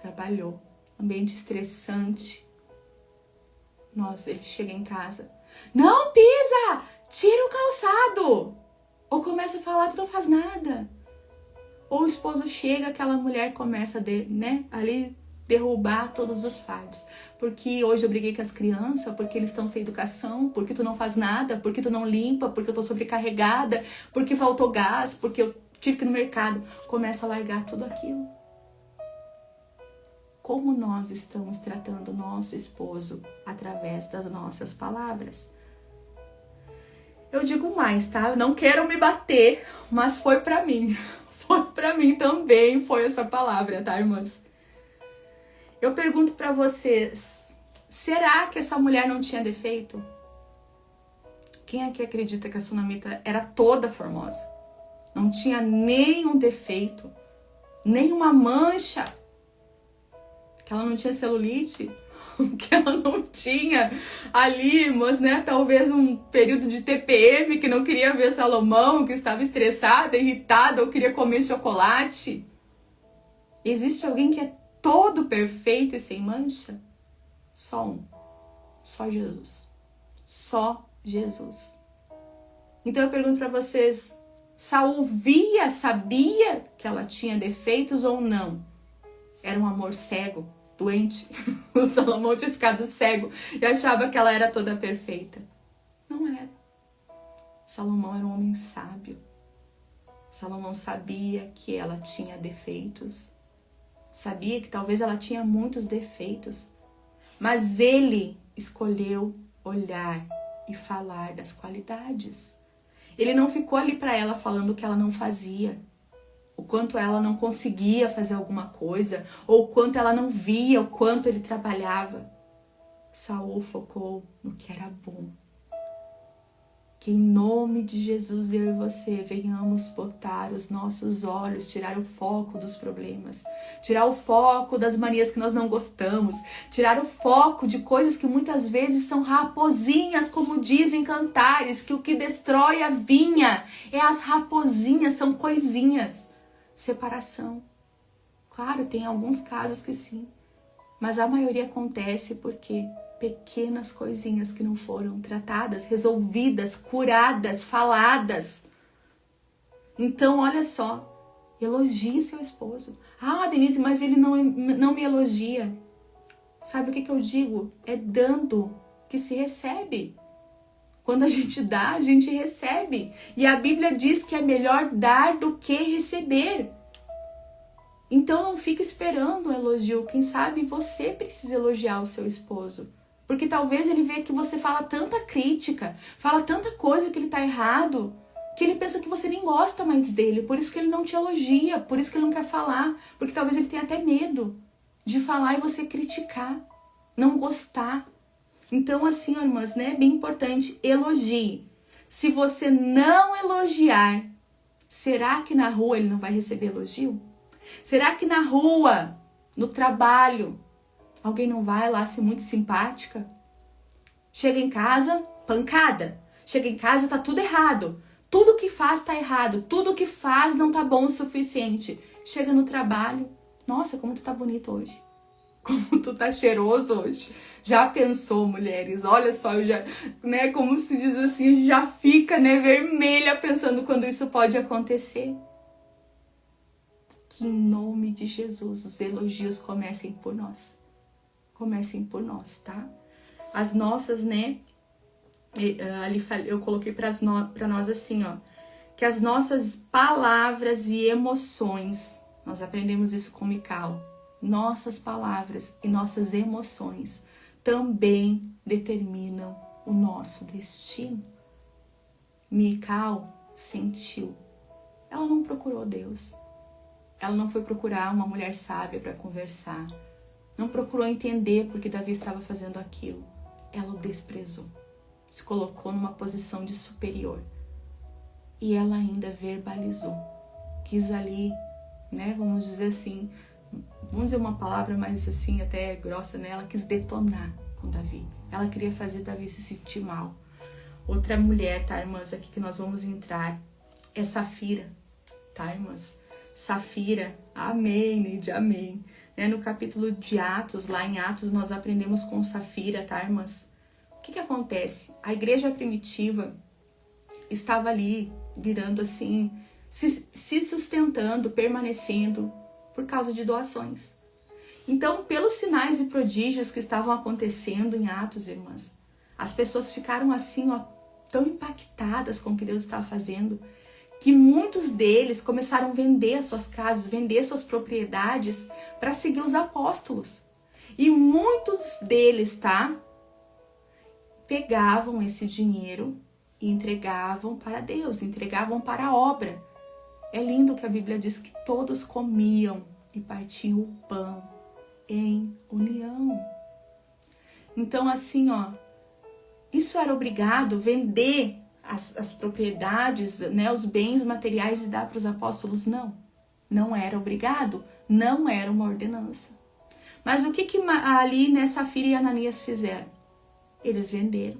trabalhou, ambiente estressante. Nossa, ele chega em casa. Não pisa! Tira o calçado! Ou começa a falar, tu não faz nada. Ou o esposo chega, aquela mulher começa ali derrubar todos os fardos. Porque hoje eu briguei com as crianças, porque eles estão sem educação, porque tu não faz nada, porque tu não limpa, porque eu tô sobrecarregada, porque faltou gás, porque eu tive que ir no mercado. Começa a largar tudo aquilo. como nós estamos tratando o nosso esposo através das nossas palavras. Eu digo mais, tá? Eu não quero me bater, mas foi pra mim. Foi pra mim também, foi essa palavra, tá, irmãs? Eu pergunto pra vocês, será que essa mulher não tinha defeito? Quem aqui acredita que a sunamita era toda formosa? Não tinha nenhum defeito, nenhuma mancha? Que ela não tinha celulite? Que ela não tinha ali, mas né, talvez um período de TPM, que não queria ver Salomão, que estava estressada, irritada, ou queria comer chocolate? Existe alguém que é todo perfeito e sem mancha? Só um. Só Jesus. Só Jesus. Então eu pergunto para vocês, Saul sabia que ela tinha defeitos ou não? Era um amor cego, doente. O Salomão tinha ficado cego e achava que ela era toda perfeita. Não era. Salomão era um homem sábio. Salomão sabia que ela tinha defeitos. Sabia que talvez ela tinha muitos defeitos. Mas ele escolheu olhar e falar das qualidades. Ele não ficou ali para ela falando o que ela não fazia, o quanto ela não conseguia fazer alguma coisa, ou o quanto ela não via, o quanto ele trabalhava. Saul focou no que era bom. Que em nome de Jesus, eu e você venhamos botar os nossos olhos, tirar o foco dos problemas, tirar o foco das manias que nós não gostamos, tirar o foco de coisas que muitas vezes são raposinhas, como dizem Cantares, que o que destrói a vinha é as raposinhas, são coisinhas. Separação. Claro, tem alguns casos que sim, mas a maioria acontece porque pequenas coisinhas que não foram tratadas, resolvidas, curadas, faladas. Então, olha só, elogie seu esposo. Ah, Denise, mas ele não me elogia. Sabe o que eu digo? É dando que se recebe. Quando a gente dá, a gente recebe. E a Bíblia diz que é melhor dar do que receber. Então não fique esperando um elogio. Quem sabe você precisa elogiar o seu esposo. Porque talvez ele vê que você fala tanta crítica, fala tanta coisa que ele tá errado, que ele pensa que você nem gosta mais dele. Por isso que ele não te elogia, por isso que ele não quer falar. Porque talvez ele tenha até medo de falar e você criticar, não gostar. Então assim, irmãs, né, é bem importante, elogie. Se você não elogiar, será que na rua ele não vai receber elogio? Será que na rua, no trabalho, alguém não vai lá ser muito simpática? Chega em casa, pancada. Chega em casa, tá tudo errado. Tudo que faz tá errado. Tudo que faz não tá bom o suficiente. Chega no trabalho. Nossa, como tu tá bonito hoje. Como tu tá cheiroso hoje. Já pensou, mulheres? Olha só, já, né, como se diz assim, já fica, né, vermelha pensando quando isso pode acontecer. Que em nome de Jesus os elogios comecem por nós. Comecem por nós, tá? As nossas, né, ali eu coloquei para nós assim, ó, que as nossas palavras e emoções, nós aprendemos isso com Mical, nossas palavras e nossas emoções também determinam o nosso destino. Mical sentiu, ela não procurou Deus, ela não foi procurar uma mulher sábia para conversar, não procurou entender porque Davi estava fazendo aquilo. Ela o desprezou. Se colocou numa posição de superior. E ela ainda verbalizou. Quis ali, né, vamos dizer assim, vamos dizer uma palavra mais assim, até grossa, né? Ela quis detonar com Davi. Ela queria fazer Davi se sentir mal. Outra mulher, tá, irmãs, aqui que nós vamos entrar é Safira, tá, irmãs? Safira, amém, Lídia, amém. No capítulo de Atos, lá em Atos, nós aprendemos com Safira, tá, irmãs? O que acontece? A igreja primitiva estava ali, virando assim, se sustentando, permanecendo por causa de doações. Então, pelos sinais e prodígios que estavam acontecendo em Atos, irmãs, as pessoas ficaram assim, ó, tão impactadas com o que Deus estava fazendo, que muitos deles começaram a vender as suas casas, vender suas propriedades para seguir os apóstolos. E muitos deles, tá? Pegavam esse dinheiro e entregavam para Deus, entregavam para a obra. É lindo que a Bíblia diz que todos comiam e partiam o pão em união. Então, assim, ó, isso era obrigado vender as propriedades, né, os bens materiais e dar para os apóstolos? Não, não era obrigado, não era uma ordenança. Mas o que ali, né, Safira e Ananias fizeram? Eles venderam,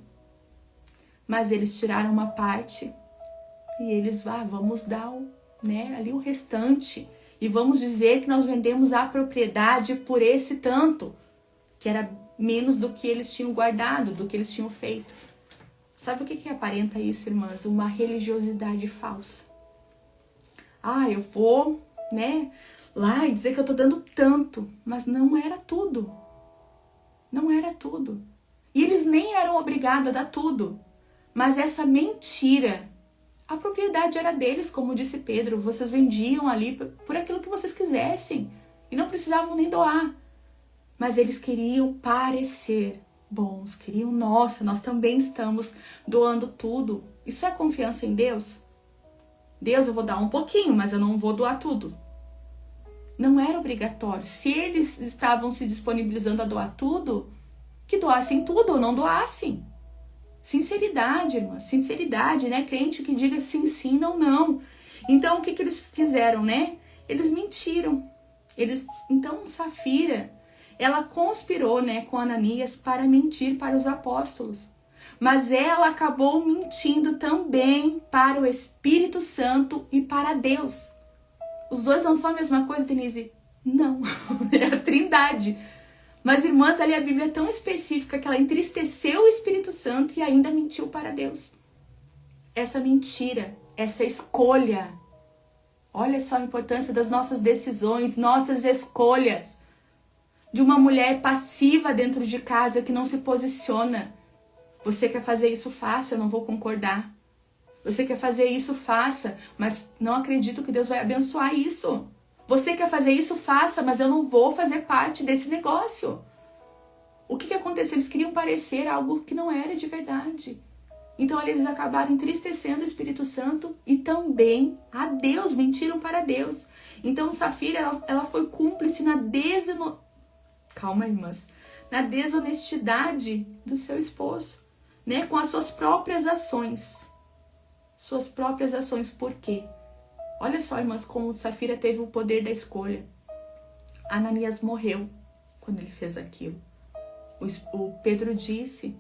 mas eles tiraram uma parte e eles, vamos dar né, ali o restante e vamos dizer que nós vendemos a propriedade por esse tanto, que era menos do que eles tinham guardado, do que eles tinham feito. Sabe o que aparenta isso, irmãs? Uma religiosidade falsa. Eu vou, né, lá e dizer que eu tô dando tanto, mas não era tudo. Não era tudo. E eles nem eram obrigados a dar tudo. Mas essa mentira, a propriedade era deles, como disse Pedro. Vocês vendiam ali por aquilo que vocês quisessem. E não precisavam nem doar. Mas eles queriam parecer bons. Queriam, nossa, nós também estamos doando tudo. Isso é confiança em Deus? Deus, eu vou dar um pouquinho, mas eu não vou doar tudo. Não era obrigatório. Se eles estavam se disponibilizando a doar tudo, que doassem tudo ou não doassem. Sinceridade, irmã, sinceridade, né? Crente que diga sim, sim, não, não. Então, o que eles fizeram, né? Eles mentiram. Então, Safira, ela conspirou, né, com Ananias para mentir para os apóstolos. Mas ela acabou mentindo também para o Espírito Santo e para Deus. Os dois não são a mesma coisa, Denise? Não, é a Trindade. Mas, irmãs, ali a Bíblia é tão específica que ela entristeceu o Espírito Santo e ainda mentiu para Deus. Essa mentira, essa escolha. Olha só a importância das nossas decisões, nossas escolhas. De uma mulher passiva dentro de casa que não se posiciona. Você quer fazer isso, faça, eu não vou concordar. Você quer fazer isso, faça, mas não acredito que Deus vai abençoar isso. Você quer fazer isso, faça, mas eu não vou fazer parte desse negócio. O que aconteceu? Eles queriam parecer algo que não era de verdade. Então ali eles acabaram entristecendo o Espírito Santo e também a Deus, mentiram para Deus. Então Safira, ela foi cúmplice na na desonestidade do seu esposo, né? Com as suas próprias ações. Suas próprias ações, por quê? Olha só, irmãs, como Safira teve o poder da escolha. Ananias morreu quando ele fez aquilo. O Pedro disse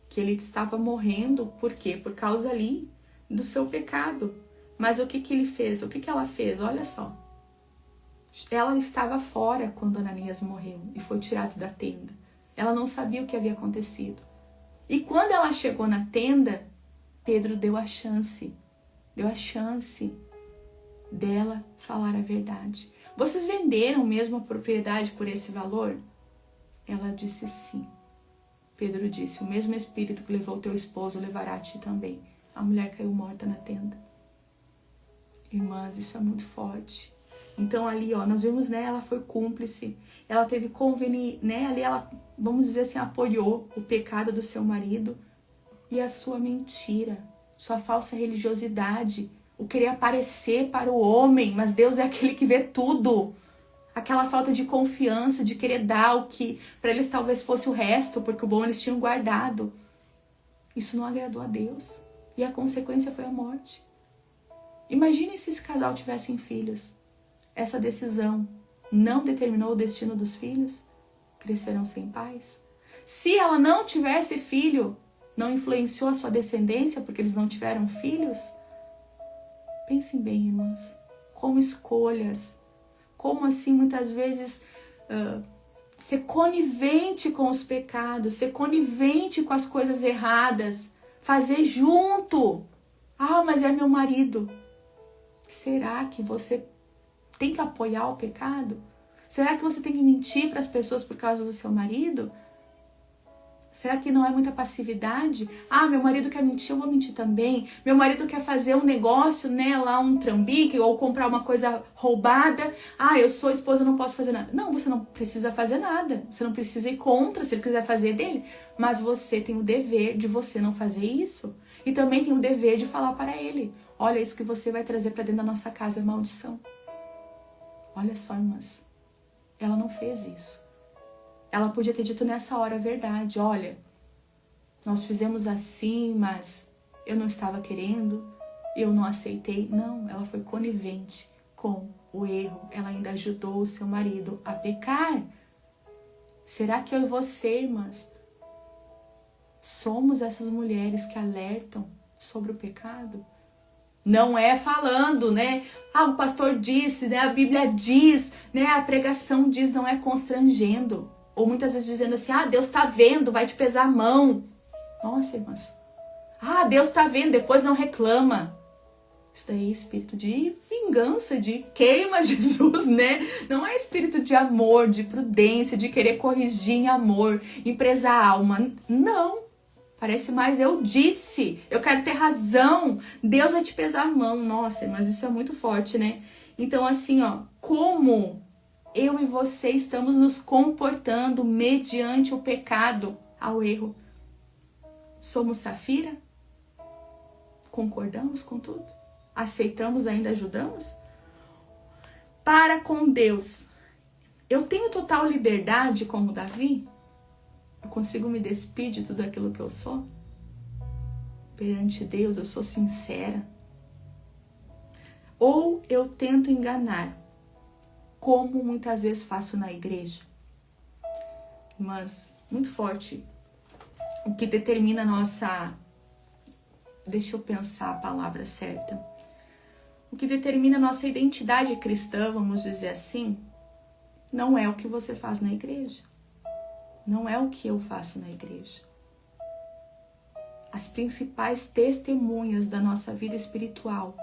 que ele estava morrendo, por quê? Por causa ali do seu pecado. Mas o que ele fez? O que ela fez? Olha só. Ela estava fora quando Ananias morreu e foi tirado da tenda. Ela não sabia o que havia acontecido. E quando ela chegou na tenda, Pedro deu a chance dela falar a verdade. Vocês venderam mesmo a propriedade por esse valor? Ela disse sim. Pedro disse, o mesmo Espírito que levou teu esposo levará a ti também. A mulher caiu morta na tenda. Irmãs, isso é muito forte. Então ali, ó, nós vimos, né, ela foi cúmplice. Ela teve né, ali ela, vamos dizer assim, apoiou o pecado do seu marido e a sua mentira, sua falsa religiosidade, o querer aparecer para o homem, mas Deus é aquele que vê tudo. Aquela falta de confiança, de querer dar o que para eles talvez fosse o resto, porque o bom eles tinham guardado. Isso não agradou a Deus. E a consequência foi a morte. Imagine se esse casal tivessem filhos. Essa decisão não determinou o destino dos filhos? Crescerão sem pais? Se ela não tivesse filho, não influenciou a sua descendência porque eles não tiveram filhos? Pensem bem, irmãs. Como escolhas. Como assim, muitas vezes, ser conivente com os pecados, ser conivente com as coisas erradas, fazer junto. Mas é meu marido. Será que você tem que apoiar o pecado? Será que você tem que mentir para as pessoas por causa do seu marido? Será que não é muita passividade? Ah, meu marido quer mentir, eu vou mentir também. Meu marido quer fazer um negócio, né, lá um trambique ou comprar uma coisa roubada. Ah, eu sou esposa, não posso fazer nada. Não, você não precisa fazer nada. Você não precisa ir contra, se ele quiser fazer dele. Mas você tem o dever de você não fazer isso. E também tem o dever de falar para ele. Olha, isso que você vai trazer para dentro da nossa casa é maldição. Olha só, irmãs. Ela não fez isso. Ela podia ter dito nessa hora a verdade. Olha, nós fizemos assim, mas eu não estava querendo, eu não aceitei. Não, ela foi conivente com o erro. Ela ainda ajudou o seu marido a pecar. Será que eu e você, irmãs, somos essas mulheres que alertam sobre o pecado? Não é falando, né? Ah, o pastor disse, né? A Bíblia diz, né? A pregação diz, não é constrangendo. Ou muitas vezes dizendo assim, ah, Deus tá vendo, vai te pesar a mão. Nossa, irmãs. Ah, Deus tá vendo, depois não reclama. Isso daí é espírito de vingança, de queima Jesus, né? Não é espírito de amor, de prudência, de querer corrigir em amor, em prezar a alma. Não. Parece mais eu disse, eu quero ter razão. Deus vai te pesar a mão. Nossa, mas isso é muito forte, né? Então assim, ó, como eu e você estamos nos comportando mediante o pecado ao erro? Somos Safira? Concordamos com tudo? Aceitamos, ainda ajudamos? Para com Deus, eu tenho total liberdade como Davi? Eu consigo me despir de tudo aquilo que eu sou? Perante Deus, eu sou sincera? Ou eu tento enganar? Como muitas vezes faço na igreja. Mas muito forte. O que determina a nossa... Deixa eu pensar a palavra certa. O que determina a nossa identidade cristã, vamos dizer assim, não é o que você faz na igreja. Não é o que eu faço na igreja. As principais testemunhas da nossa vida espiritual,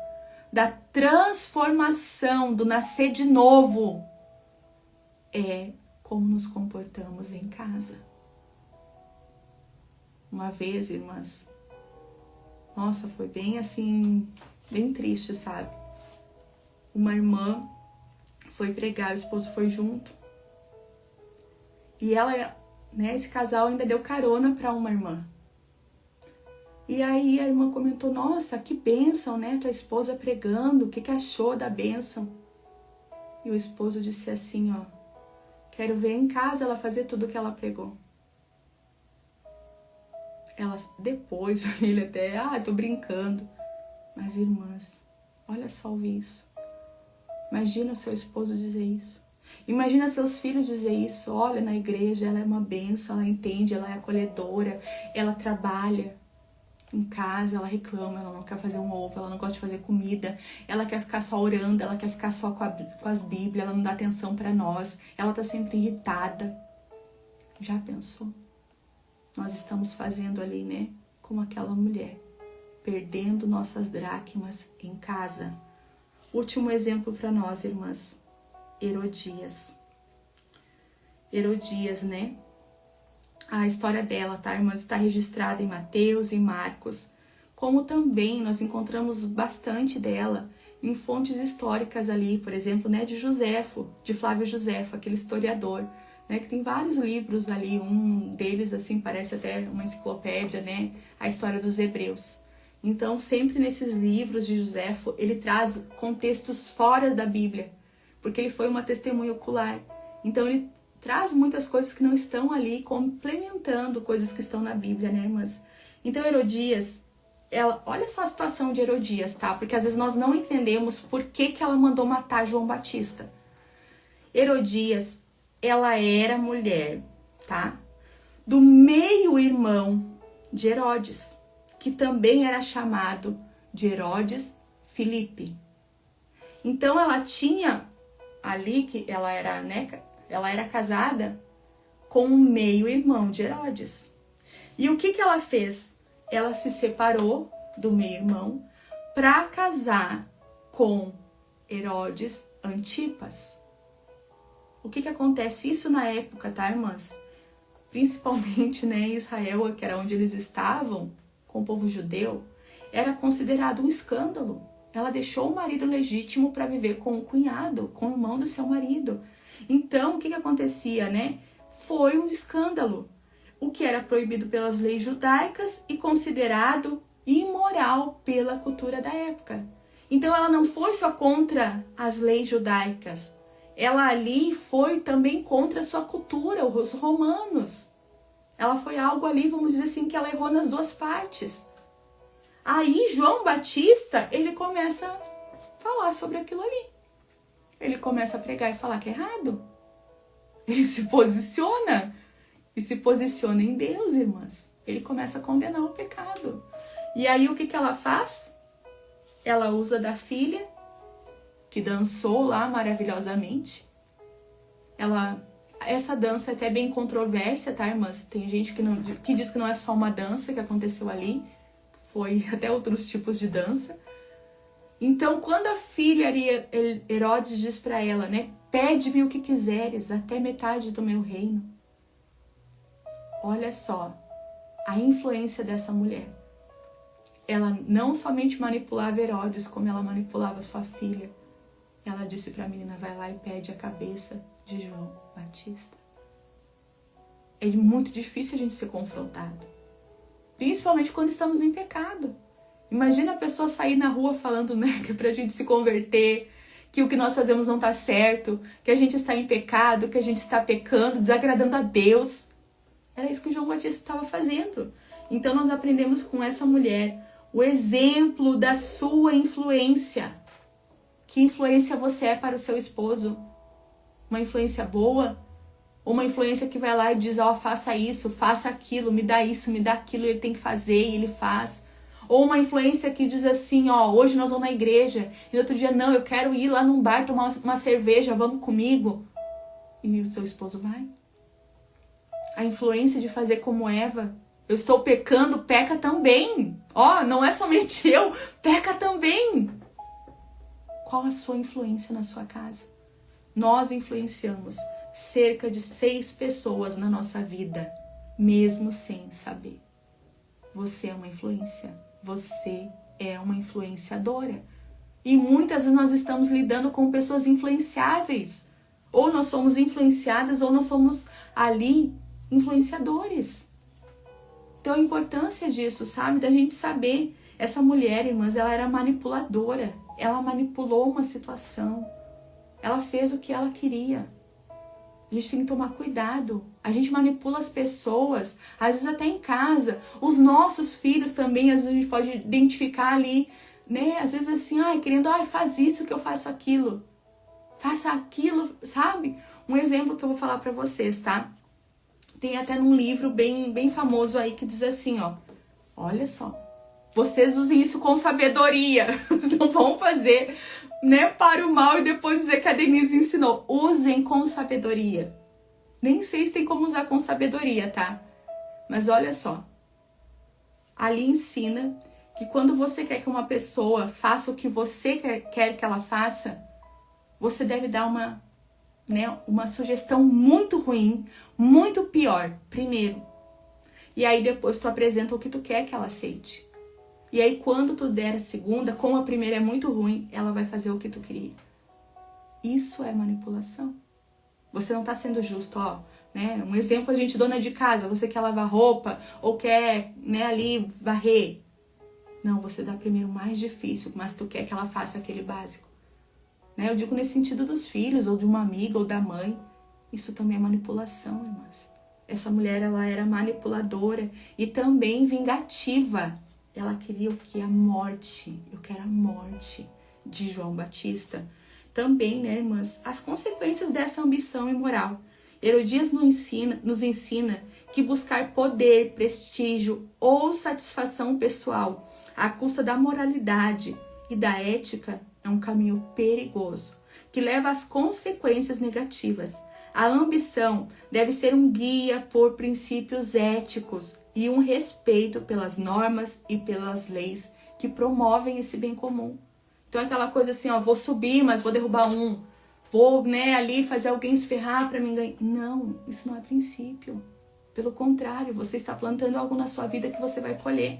da transformação, do nascer de novo, é como nos comportamos em casa. Uma vez, irmãs, nossa, foi bem assim, bem triste, sabe? Uma irmã foi pregar, o esposo foi junto. E ela, né, esse casal ainda deu carona para uma irmã. E aí a irmã comentou, nossa, que bênção, né? Tua esposa pregando, o que achou da bênção? E o esposo disse assim, ó, quero ver em casa ela fazer tudo que ela pregou. Ela, depois, ele até, tô brincando. Mas irmãs, olha só isso. Imagina o seu esposo dizer isso. Imagina seus filhos dizer isso. Olha, na igreja ela é uma bênção, ela entende, ela é acolhedora, ela trabalha. Em casa, ela reclama, ela não quer fazer um ovo, ela não gosta de fazer comida, ela quer ficar só orando, ela quer ficar só com as Bíblias, ela não dá atenção para nós, ela tá sempre irritada. Já pensou? Nós estamos fazendo ali, né, como aquela mulher, perdendo nossas dracmas em casa. Último exemplo para nós, irmãs, Herodias. Herodias, né? A história dela, tá, irmãs, está registrada em Mateus e Marcos, como também nós encontramos bastante dela em fontes históricas ali, por exemplo, né, de Josefo, de Flávio Josefo, aquele historiador, né, que tem vários livros ali, um deles, assim, parece até uma enciclopédia, né, a história dos hebreus. Então, sempre nesses livros de Josefo, ele traz contextos fora da Bíblia, porque ele foi uma testemunha ocular. Então, ele traz muitas coisas que não estão ali, complementando coisas que estão na Bíblia, né, irmãs? Então, Herodias, ela, olha só a situação de Herodias, tá? Porque às vezes nós não entendemos por que ela mandou matar João Batista. Herodias, ela era mulher, tá? Do meio-irmão de Herodes, que também era chamado de Herodes Filipe. Então, ela tinha ali, que ela era, né, ela era casada com um meio-irmão de Herodes. E o que ela fez? Ela se separou do meio-irmão para casar com Herodes Antipas. O que acontece? Isso na época, tá, irmãs? principalmente, né, em Israel, que era onde eles estavam, com o povo judeu, era considerado um escândalo. Ela deixou o marido legítimo para viver com o cunhado, com o irmão do seu marido. Então, o que acontecia, né? Foi um escândalo. O que era proibido pelas leis judaicas e considerado imoral pela cultura da época. Então, ela não foi só contra as leis judaicas. Ela ali foi também contra a sua cultura, os romanos. Ela foi algo ali, vamos dizer assim, que ela errou nas duas partes. Aí João Batista, ele começa a falar sobre aquilo ali. Ele começa a pregar e falar que é errado. Ele se posiciona. E se posiciona em Deus, irmãs. Ele começa a condenar o pecado. E aí o que ela faz? Ela usa da filha, que dançou lá maravilhosamente. Essa dança é até bem controversa, tá, irmãs? Tem gente que diz que não é só uma dança que aconteceu ali. Foi até outros tipos de dança. Então, quando a filha Herodes diz para ela, né? Pede-me o que quiseres, até metade do meu reino. Olha só, a influência dessa mulher. Ela não somente manipulava Herodes, como ela manipulava sua filha. Ela disse para a menina, vai lá e pede a cabeça de João Batista. É muito difícil a gente ser confrontado. Principalmente quando estamos em pecado. Imagina a pessoa sair na rua falando, né, que é pra gente se converter, que o que nós fazemos não tá certo, que a gente está em pecado, que a gente está pecando, desagradando a Deus. Era isso que João Batista estava fazendo. Então nós aprendemos com essa mulher o exemplo da sua influência. Que influência você é para o seu esposo? Uma influência boa? Ou uma influência que vai lá e diz, ó, faça isso, faça aquilo, me dá isso, me dá aquilo, ele tem que fazer e ele faz. Ou uma influência que diz assim, ó, hoje nós vamos na igreja, e no outro dia, não, eu quero ir lá num bar tomar uma cerveja, vamos comigo. E o seu esposo vai. A influência de fazer como Eva, eu estou pecando, peca também. Ó, não é somente eu, peca também. Qual a sua influência na sua casa? Nós influenciamos cerca de 6 pessoas na nossa vida, mesmo sem saber. Você é uma influência. Você é uma influenciadora. E muitas vezes nós estamos lidando com pessoas influenciáveis. Ou nós somos influenciadas, ou nós somos ali influenciadores. Então a importância disso, sabe? Da gente saber. Essa mulher, irmãs, ela era manipuladora. Ela manipulou uma situação. Ela fez o que ela queria. A gente tem que tomar cuidado. A gente manipula as pessoas, às vezes até em casa. Os nossos filhos também, às vezes a gente pode identificar ali, né? Às vezes assim, querendo, faz isso que eu faço aquilo. Faça aquilo, sabe? Um exemplo que eu vou falar pra vocês, tá? Tem até num livro bem famoso aí que diz assim, ó. Olha só. Vocês usem isso com sabedoria. Vocês não vão fazer, né, para o mal e depois dizer que a Denise ensinou. Usem com sabedoria. Nem sei se tem como usar com sabedoria, tá? Mas olha só. Ali ensina que quando você quer que uma pessoa faça o que você quer que ela faça, você deve dar uma sugestão muito ruim, muito pior, primeiro. E aí depois tu apresenta o que tu quer que ela aceite. E aí quando tu der a segunda, como a primeira é muito ruim, ela vai fazer o que tu queria. Isso é manipulação. Você não tá sendo justo, ó. Né? Um exemplo, a gente, dona de casa, você quer lavar roupa ou quer, né, ali varrer. Não, você dá primeiro o mais difícil, mas tu quer que ela faça aquele básico. Né? Eu digo nesse sentido dos filhos, ou de uma amiga, ou da mãe. Isso também é manipulação, irmãs. Essa mulher, ela era manipuladora e também vingativa. Ela queria o que? A morte. Eu quero a morte de João Batista. Também, né, irmãs, as consequências dessa ambição imoral. Herodias nos ensina que buscar poder, prestígio ou satisfação pessoal à custa da moralidade e da ética é um caminho perigoso, que leva às consequências negativas. A ambição deve ser um guia por princípios éticos e um respeito pelas normas e pelas leis que promovem esse bem comum. Então é aquela coisa assim, ó, vou subir, mas vou derrubar um. Vou, né, ali fazer alguém se ferrar para me ganhar. Não, isso não é princípio. Pelo contrário, você está plantando algo na sua vida que você vai colher.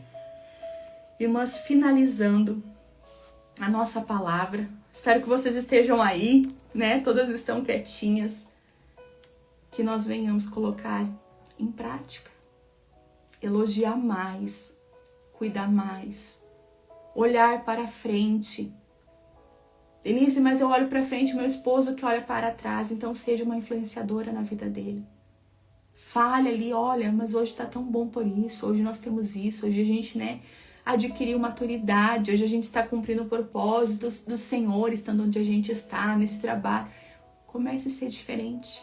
Irmãs, finalizando a nossa palavra. Espero que vocês estejam aí, né? Todas estão quietinhas. Que nós venhamos colocar em prática. Elogiar mais, cuidar mais, olhar para frente. Denise, mas eu olho para frente, meu esposo que olha para trás, então seja uma influenciadora na vida dele. Fale ali, olha, mas hoje tá tão bom por isso, hoje nós temos isso, hoje a gente, né, adquiriu maturidade, hoje a gente está cumprindo o propósito do Senhor, estando onde a gente está, nesse trabalho. Comece a ser diferente.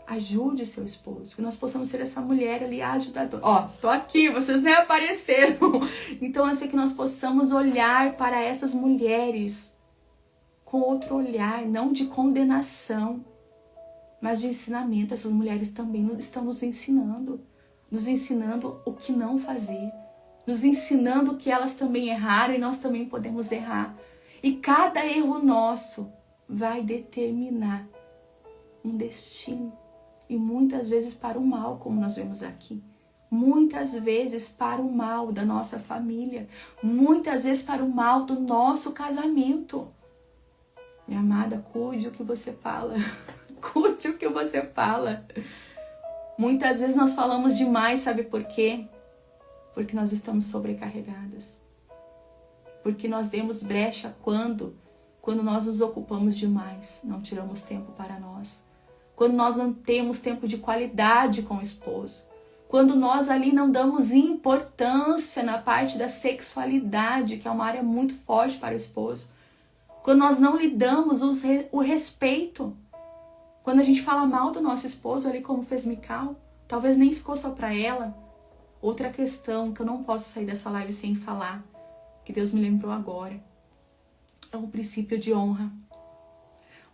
Ajude seu esposo, que nós possamos ser essa mulher ali ajudadora. Ó, tô aqui, vocês nem apareceram. Então, assim, que nós possamos olhar para essas mulheres com outro olhar, não de condenação, mas de ensinamento. Essas mulheres também estão nos ensinando o que não fazer, nos ensinando que elas também erraram e nós também podemos errar. E cada erro nosso vai determinar um destino. E muitas vezes para o mal, como nós vemos aqui. Muitas vezes para o mal da nossa família. Muitas vezes para o mal do nosso casamento. Minha amada, cuide o que você fala. Cuide o que você fala. Muitas vezes nós falamos demais, sabe por quê? Porque nós estamos sobrecarregadas. Porque nós demos brecha quando nós nos ocupamos demais. Não tiramos tempo para nós. Quando nós não temos tempo de qualidade com o esposo. Quando nós ali não damos importância na parte da sexualidade, que é uma área muito forte para o esposo. Quando nós não lhe damos o respeito. Quando a gente fala mal do nosso esposo, ali como fez Mical, talvez nem ficou só para ela. Outra questão que eu não posso sair dessa live sem falar, que Deus me lembrou agora, é o princípio de honra.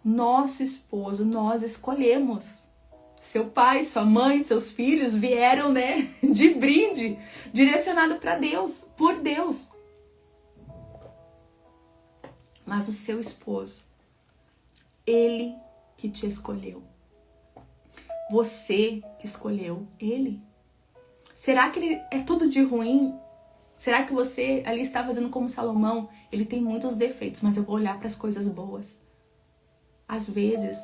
Nosso esposo, nós escolhemos. Seu pai, sua mãe, seus filhos vieram, né, de brinde, direcionado para Deus, por Deus. Mas o seu esposo, ele que te escolheu. Você que escolheu ele. Será que ele é tudo de ruim? Será que você ali está fazendo como Salomão? Ele tem muitos defeitos, mas eu vou olhar para as coisas boas. Às vezes,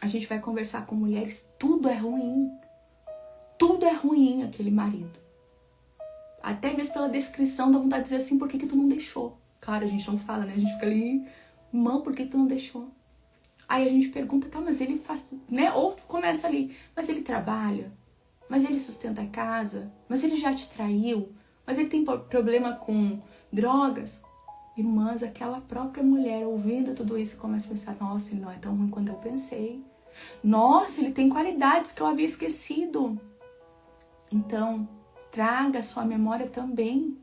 a gente vai conversar com mulheres, tudo é ruim. Tudo é ruim aquele marido. Até mesmo pela descrição, dá vontade de dizer assim, por que tu não deixou? Claro, a gente não fala, né? A gente fica ali, irmão, por que tu não deixou? Aí a gente pergunta, tá, mas ele faz, né? Ou começa ali, mas ele trabalha, mas ele sustenta a casa, mas ele já te traiu, mas ele tem problema com drogas. Irmãs, aquela própria mulher ouvindo tudo isso começa a pensar, nossa, ele não é tão ruim quanto eu pensei. Nossa, ele tem qualidades que eu havia esquecido. Então, traga à sua memória também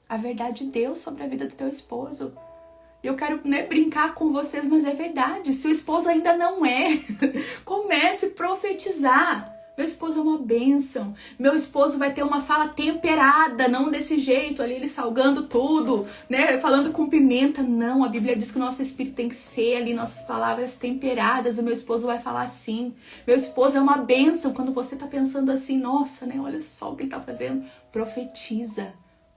a verdade de Deus sobre a vida do teu esposo. Eu quero, né, brincar com vocês, mas é verdade. Se o esposo ainda não é, comece a profetizar. Meu esposo é uma bênção. Meu esposo vai ter uma fala temperada, não desse jeito, ali ele salgando tudo, né? Falando com pimenta. Não, a Bíblia diz que o nosso espírito tem que ser ali, nossas palavras temperadas. O meu esposo vai falar assim. Meu esposo é uma bênção. Quando você tá pensando assim, nossa, né? Olha só o que ele tá fazendo. Profetiza.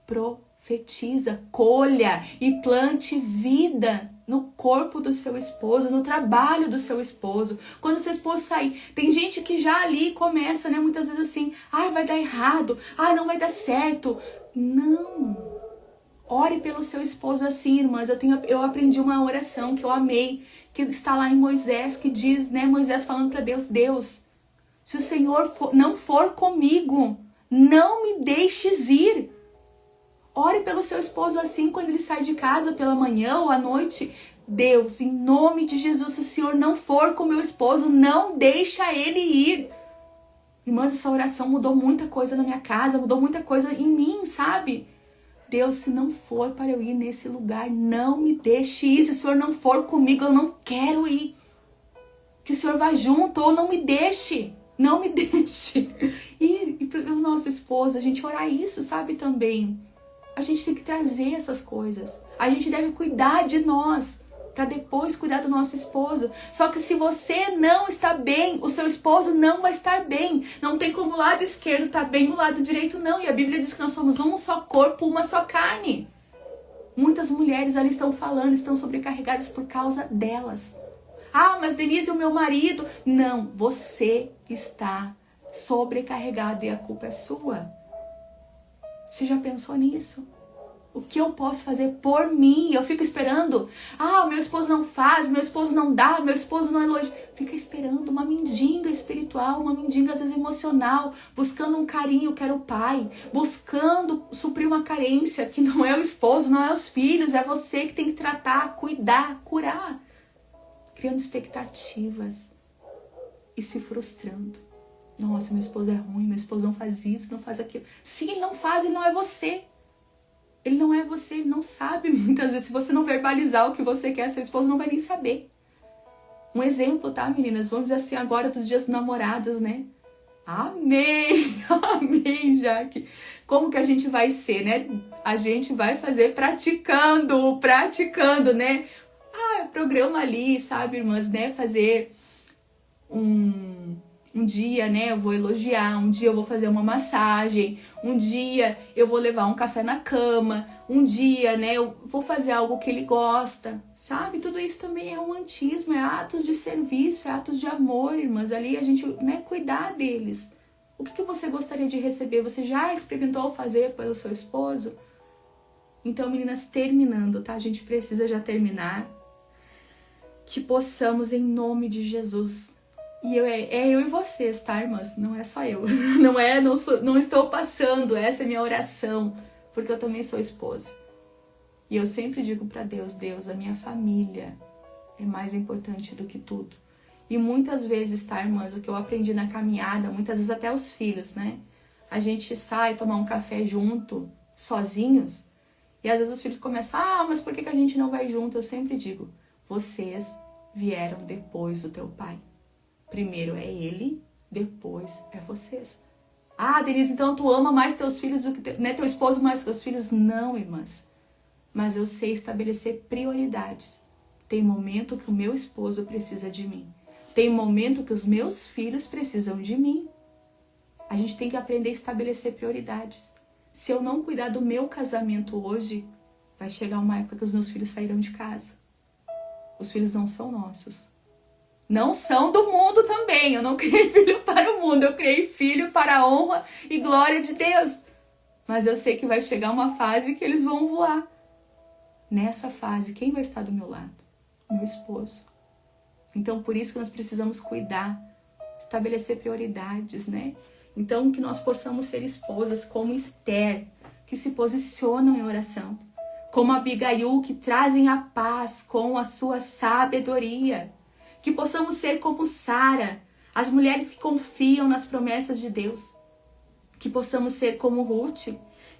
Profetiza. Colha e plante vida no corpo do seu esposo, no trabalho do seu esposo. Quando o seu esposo sair, tem gente que já ali começa, né, muitas vezes assim, vai dar errado, não vai dar certo. Não. Ore pelo seu esposo assim, irmãs. Eu aprendi uma oração que eu amei, que está lá em Moisés, que diz, né, Moisés falando para Deus, Deus, se o Senhor não for comigo, não me deixes ir. Ore pelo seu esposo assim quando ele sai de casa pela manhã ou à noite. Deus, em nome de Jesus, se o Senhor não for com meu esposo, não deixa ele ir. Irmãs, essa oração mudou muita coisa na minha casa, mudou muita coisa em mim, sabe? Deus, se não for para eu ir nesse lugar, não me deixe ir. Se o Senhor não for comigo, eu não quero ir. Que o Senhor vá junto ou não me deixe. Não me deixe. E pelo nosso esposo, a gente orar isso, sabe, também. A gente tem que trazer essas coisas. A gente deve cuidar de nós. para depois cuidar do nosso esposo. Só que se você não está bem, o seu esposo não vai estar bem. Não tem como o lado esquerdo estar bem e o lado direito não. E a Bíblia diz que nós somos um só corpo, uma só carne. Muitas mulheres ali estão falando, estão sobrecarregadas por causa delas. Ah, mas Denise, o meu marido... Não, você está sobrecarregado e a culpa é sua. Você já pensou nisso? O que eu posso fazer por mim? Eu fico esperando. Ah, meu esposo não faz, meu esposo não dá, meu esposo não elogia. Fica esperando uma mendiga espiritual, uma mendiga às vezes emocional, buscando um carinho que era o pai, buscando suprir uma carência que não é o esposo, não é os filhos, é você que tem que tratar, cuidar, curar. Criando expectativas e se frustrando. Nossa, meu esposo é ruim, meu esposo não faz isso, não faz aquilo. Se ele não faz, ele não é você. Ele não é você, ele não sabe. Muitas vezes, se você não verbalizar o que você quer, seu esposo não vai nem saber. Um exemplo, tá, meninas? Vamos dizer assim, agora dos dias dos namorados, né? Amém! Amém, Jaque! Como que a gente vai ser, né? A gente vai fazer praticando, né? Ah, programa ali, sabe, irmãs, né? Fazer um dia, né, eu vou elogiar, um dia eu vou fazer uma massagem, um dia eu vou levar um café na cama, um dia, né, eu vou fazer algo que ele gosta, sabe? Tudo isso também é romantismo, é atos de serviço, é atos de amor, irmãs. Ali a gente, né, cuidar deles. O que você gostaria de receber? Você já experimentou fazer pelo seu esposo? Então, meninas, terminando, tá? A gente precisa já terminar. Que possamos, em nome de Jesus... E eu e vocês, tá, irmãs? Não é só eu. Não estou passando. Essa é minha oração. Porque eu também sou esposa. E eu sempre digo pra Deus, Deus, a minha família é mais importante do que tudo. E muitas vezes, tá, irmãs? O que eu aprendi na caminhada, muitas vezes até os filhos, né? A gente sai tomar um café junto, sozinhos. E às vezes os filhos começam, mas por que a gente não vai junto? Eu sempre digo, vocês vieram depois do teu pai. Primeiro é ele, depois é vocês. Ah, Denise, então tu ama mais teus filhos do que teu esposo mais que teus filhos? Não, irmãs. Mas eu sei estabelecer prioridades. Tem momento que o meu esposo precisa de mim. Tem momento que os meus filhos precisam de mim. A gente tem que aprender a estabelecer prioridades. Se eu não cuidar do meu casamento hoje, vai chegar uma época que os meus filhos sairão de casa. Os filhos não são nossos. Não são do mundo também. Eu não criei filho para o mundo. Eu criei filho para a honra e glória de Deus. Mas eu sei que vai chegar uma fase que eles vão voar. Nessa fase, quem vai estar do meu lado? Meu esposo. Então, por isso que nós precisamos cuidar, estabelecer prioridades, né? Então, que nós possamos ser esposas como Esther, que se posicionam em oração. Como Abigail, que trazem a paz com a sua sabedoria. Que possamos ser como Sara, as mulheres que confiam nas promessas de Deus. Que possamos ser como Ruth,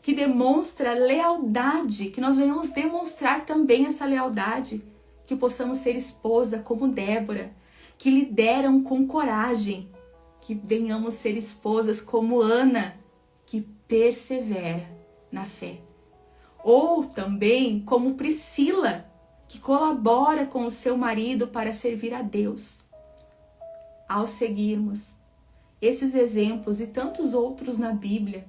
que demonstra lealdade, que nós venhamos demonstrar também essa lealdade. Que possamos ser esposa como Débora, que lideram com coragem. Que venhamos ser esposas como Ana, que persevera na fé. Ou também como Priscila, que colabora com o seu marido para servir a Deus. Ao seguirmos esses exemplos e tantos outros na Bíblia,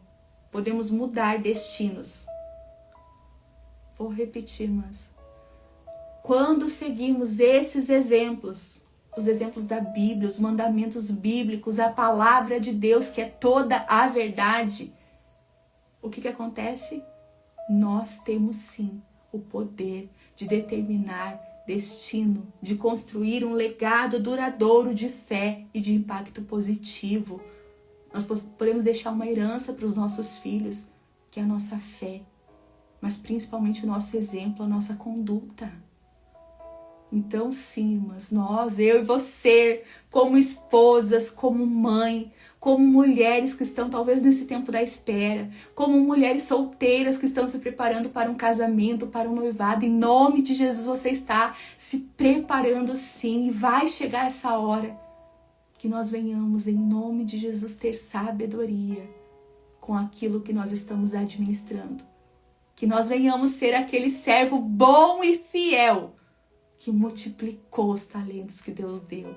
podemos mudar destinos. Vou repetir, mas quando seguimos esses exemplos, os exemplos da Bíblia, os mandamentos bíblicos, a palavra de Deus, que é toda a verdade, o que acontece? Nós temos sim o poder de determinar destino, de construir um legado duradouro de fé e de impacto positivo. Nós podemos deixar uma herança para os nossos filhos, que é a nossa fé, mas principalmente o nosso exemplo, a nossa conduta. Então sim, irmãs, nós, eu e você, como esposas, como mãe, como mulheres que estão talvez nesse tempo da espera, como mulheres solteiras que estão se preparando para um casamento, para um noivado, em nome de Jesus você está se preparando sim, e vai chegar essa hora que nós venhamos em nome de Jesus ter sabedoria com aquilo que nós estamos administrando, que nós venhamos ser aquele servo bom e fiel, que multiplicou os talentos que Deus deu.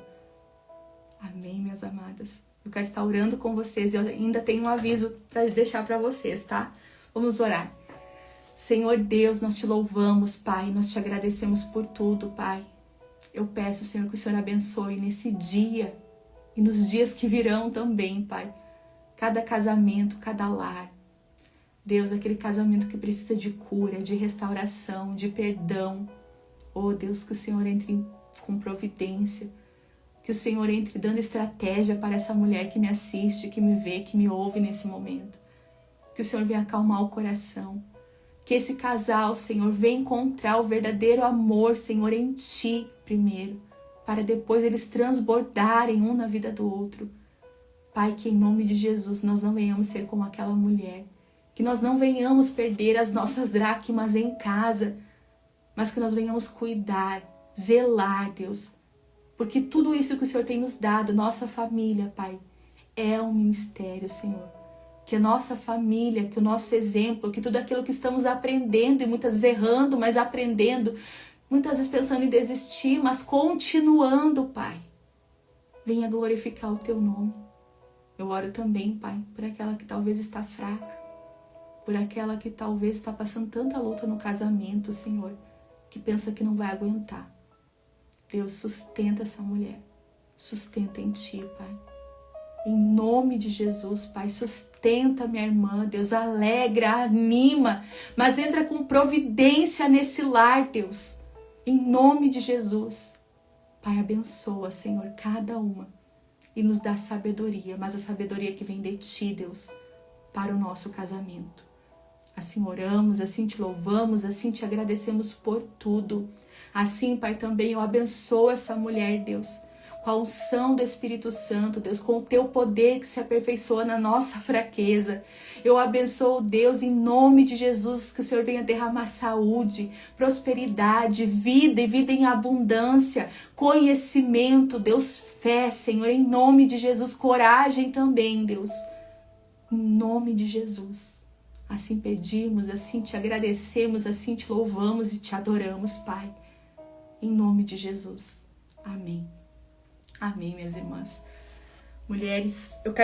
Amém, minhas amadas? Eu quero estar orando com vocês e eu ainda tenho um aviso para deixar para vocês, tá? Vamos orar. Senhor Deus, nós te louvamos, Pai, nós te agradecemos por tudo, Pai. Eu peço, Senhor, que o Senhor abençoe nesse dia e nos dias que virão também, Pai. Cada casamento, cada lar. Deus, aquele casamento que precisa de cura, de restauração, de perdão. Oh, Deus, que o Senhor entre com providência. Que o Senhor entre dando estratégia para essa mulher que me assiste, que me vê, que me ouve nesse momento. Que o Senhor venha acalmar o coração. Que esse casal, Senhor, venha encontrar o verdadeiro amor, Senhor, em Ti primeiro. Para depois eles transbordarem um na vida do outro. Pai, que em nome de Jesus nós não venhamos ser como aquela mulher. Que nós não venhamos perder as nossas dracmas em casa. Mas que nós venhamos cuidar, zelar, Deus. Porque tudo isso que o Senhor tem nos dado, nossa família, Pai, é um ministério, Senhor. Que a nossa família, que o nosso exemplo, que tudo aquilo que estamos aprendendo, e muitas vezes errando, mas aprendendo, muitas vezes pensando em desistir, mas continuando, Pai, venha glorificar o Teu nome. Eu oro também, Pai, por aquela que talvez está fraca, por aquela que talvez está passando tanta luta no casamento, Senhor, que pensa que não vai aguentar. Deus, sustenta essa mulher. Sustenta em Ti, Pai. Em nome de Jesus, Pai, sustenta minha irmã, Deus, alegra, anima, mas entra com providência nesse lar, Deus. Em nome de Jesus. Pai, abençoa, Senhor, cada uma e nos dá sabedoria, mas a sabedoria que vem de Ti, Deus, para o nosso casamento. Assim oramos, assim Te louvamos, assim Te agradecemos por tudo. Assim, Pai, também eu abençoo essa mulher, Deus, com a unção do Espírito Santo, Deus, com o Teu poder que se aperfeiçoa na nossa fraqueza. Eu abençoo, Deus, em nome de Jesus, que o Senhor venha derramar saúde, prosperidade, vida e vida em abundância, conhecimento, Deus, fé, Senhor, em nome de Jesus, coragem também, Deus, em nome de Jesus. Assim pedimos, assim Te agradecemos, assim Te louvamos e Te adoramos, Pai. Em nome de Jesus. Amém. Amém, minhas irmãs. Mulheres, eu quero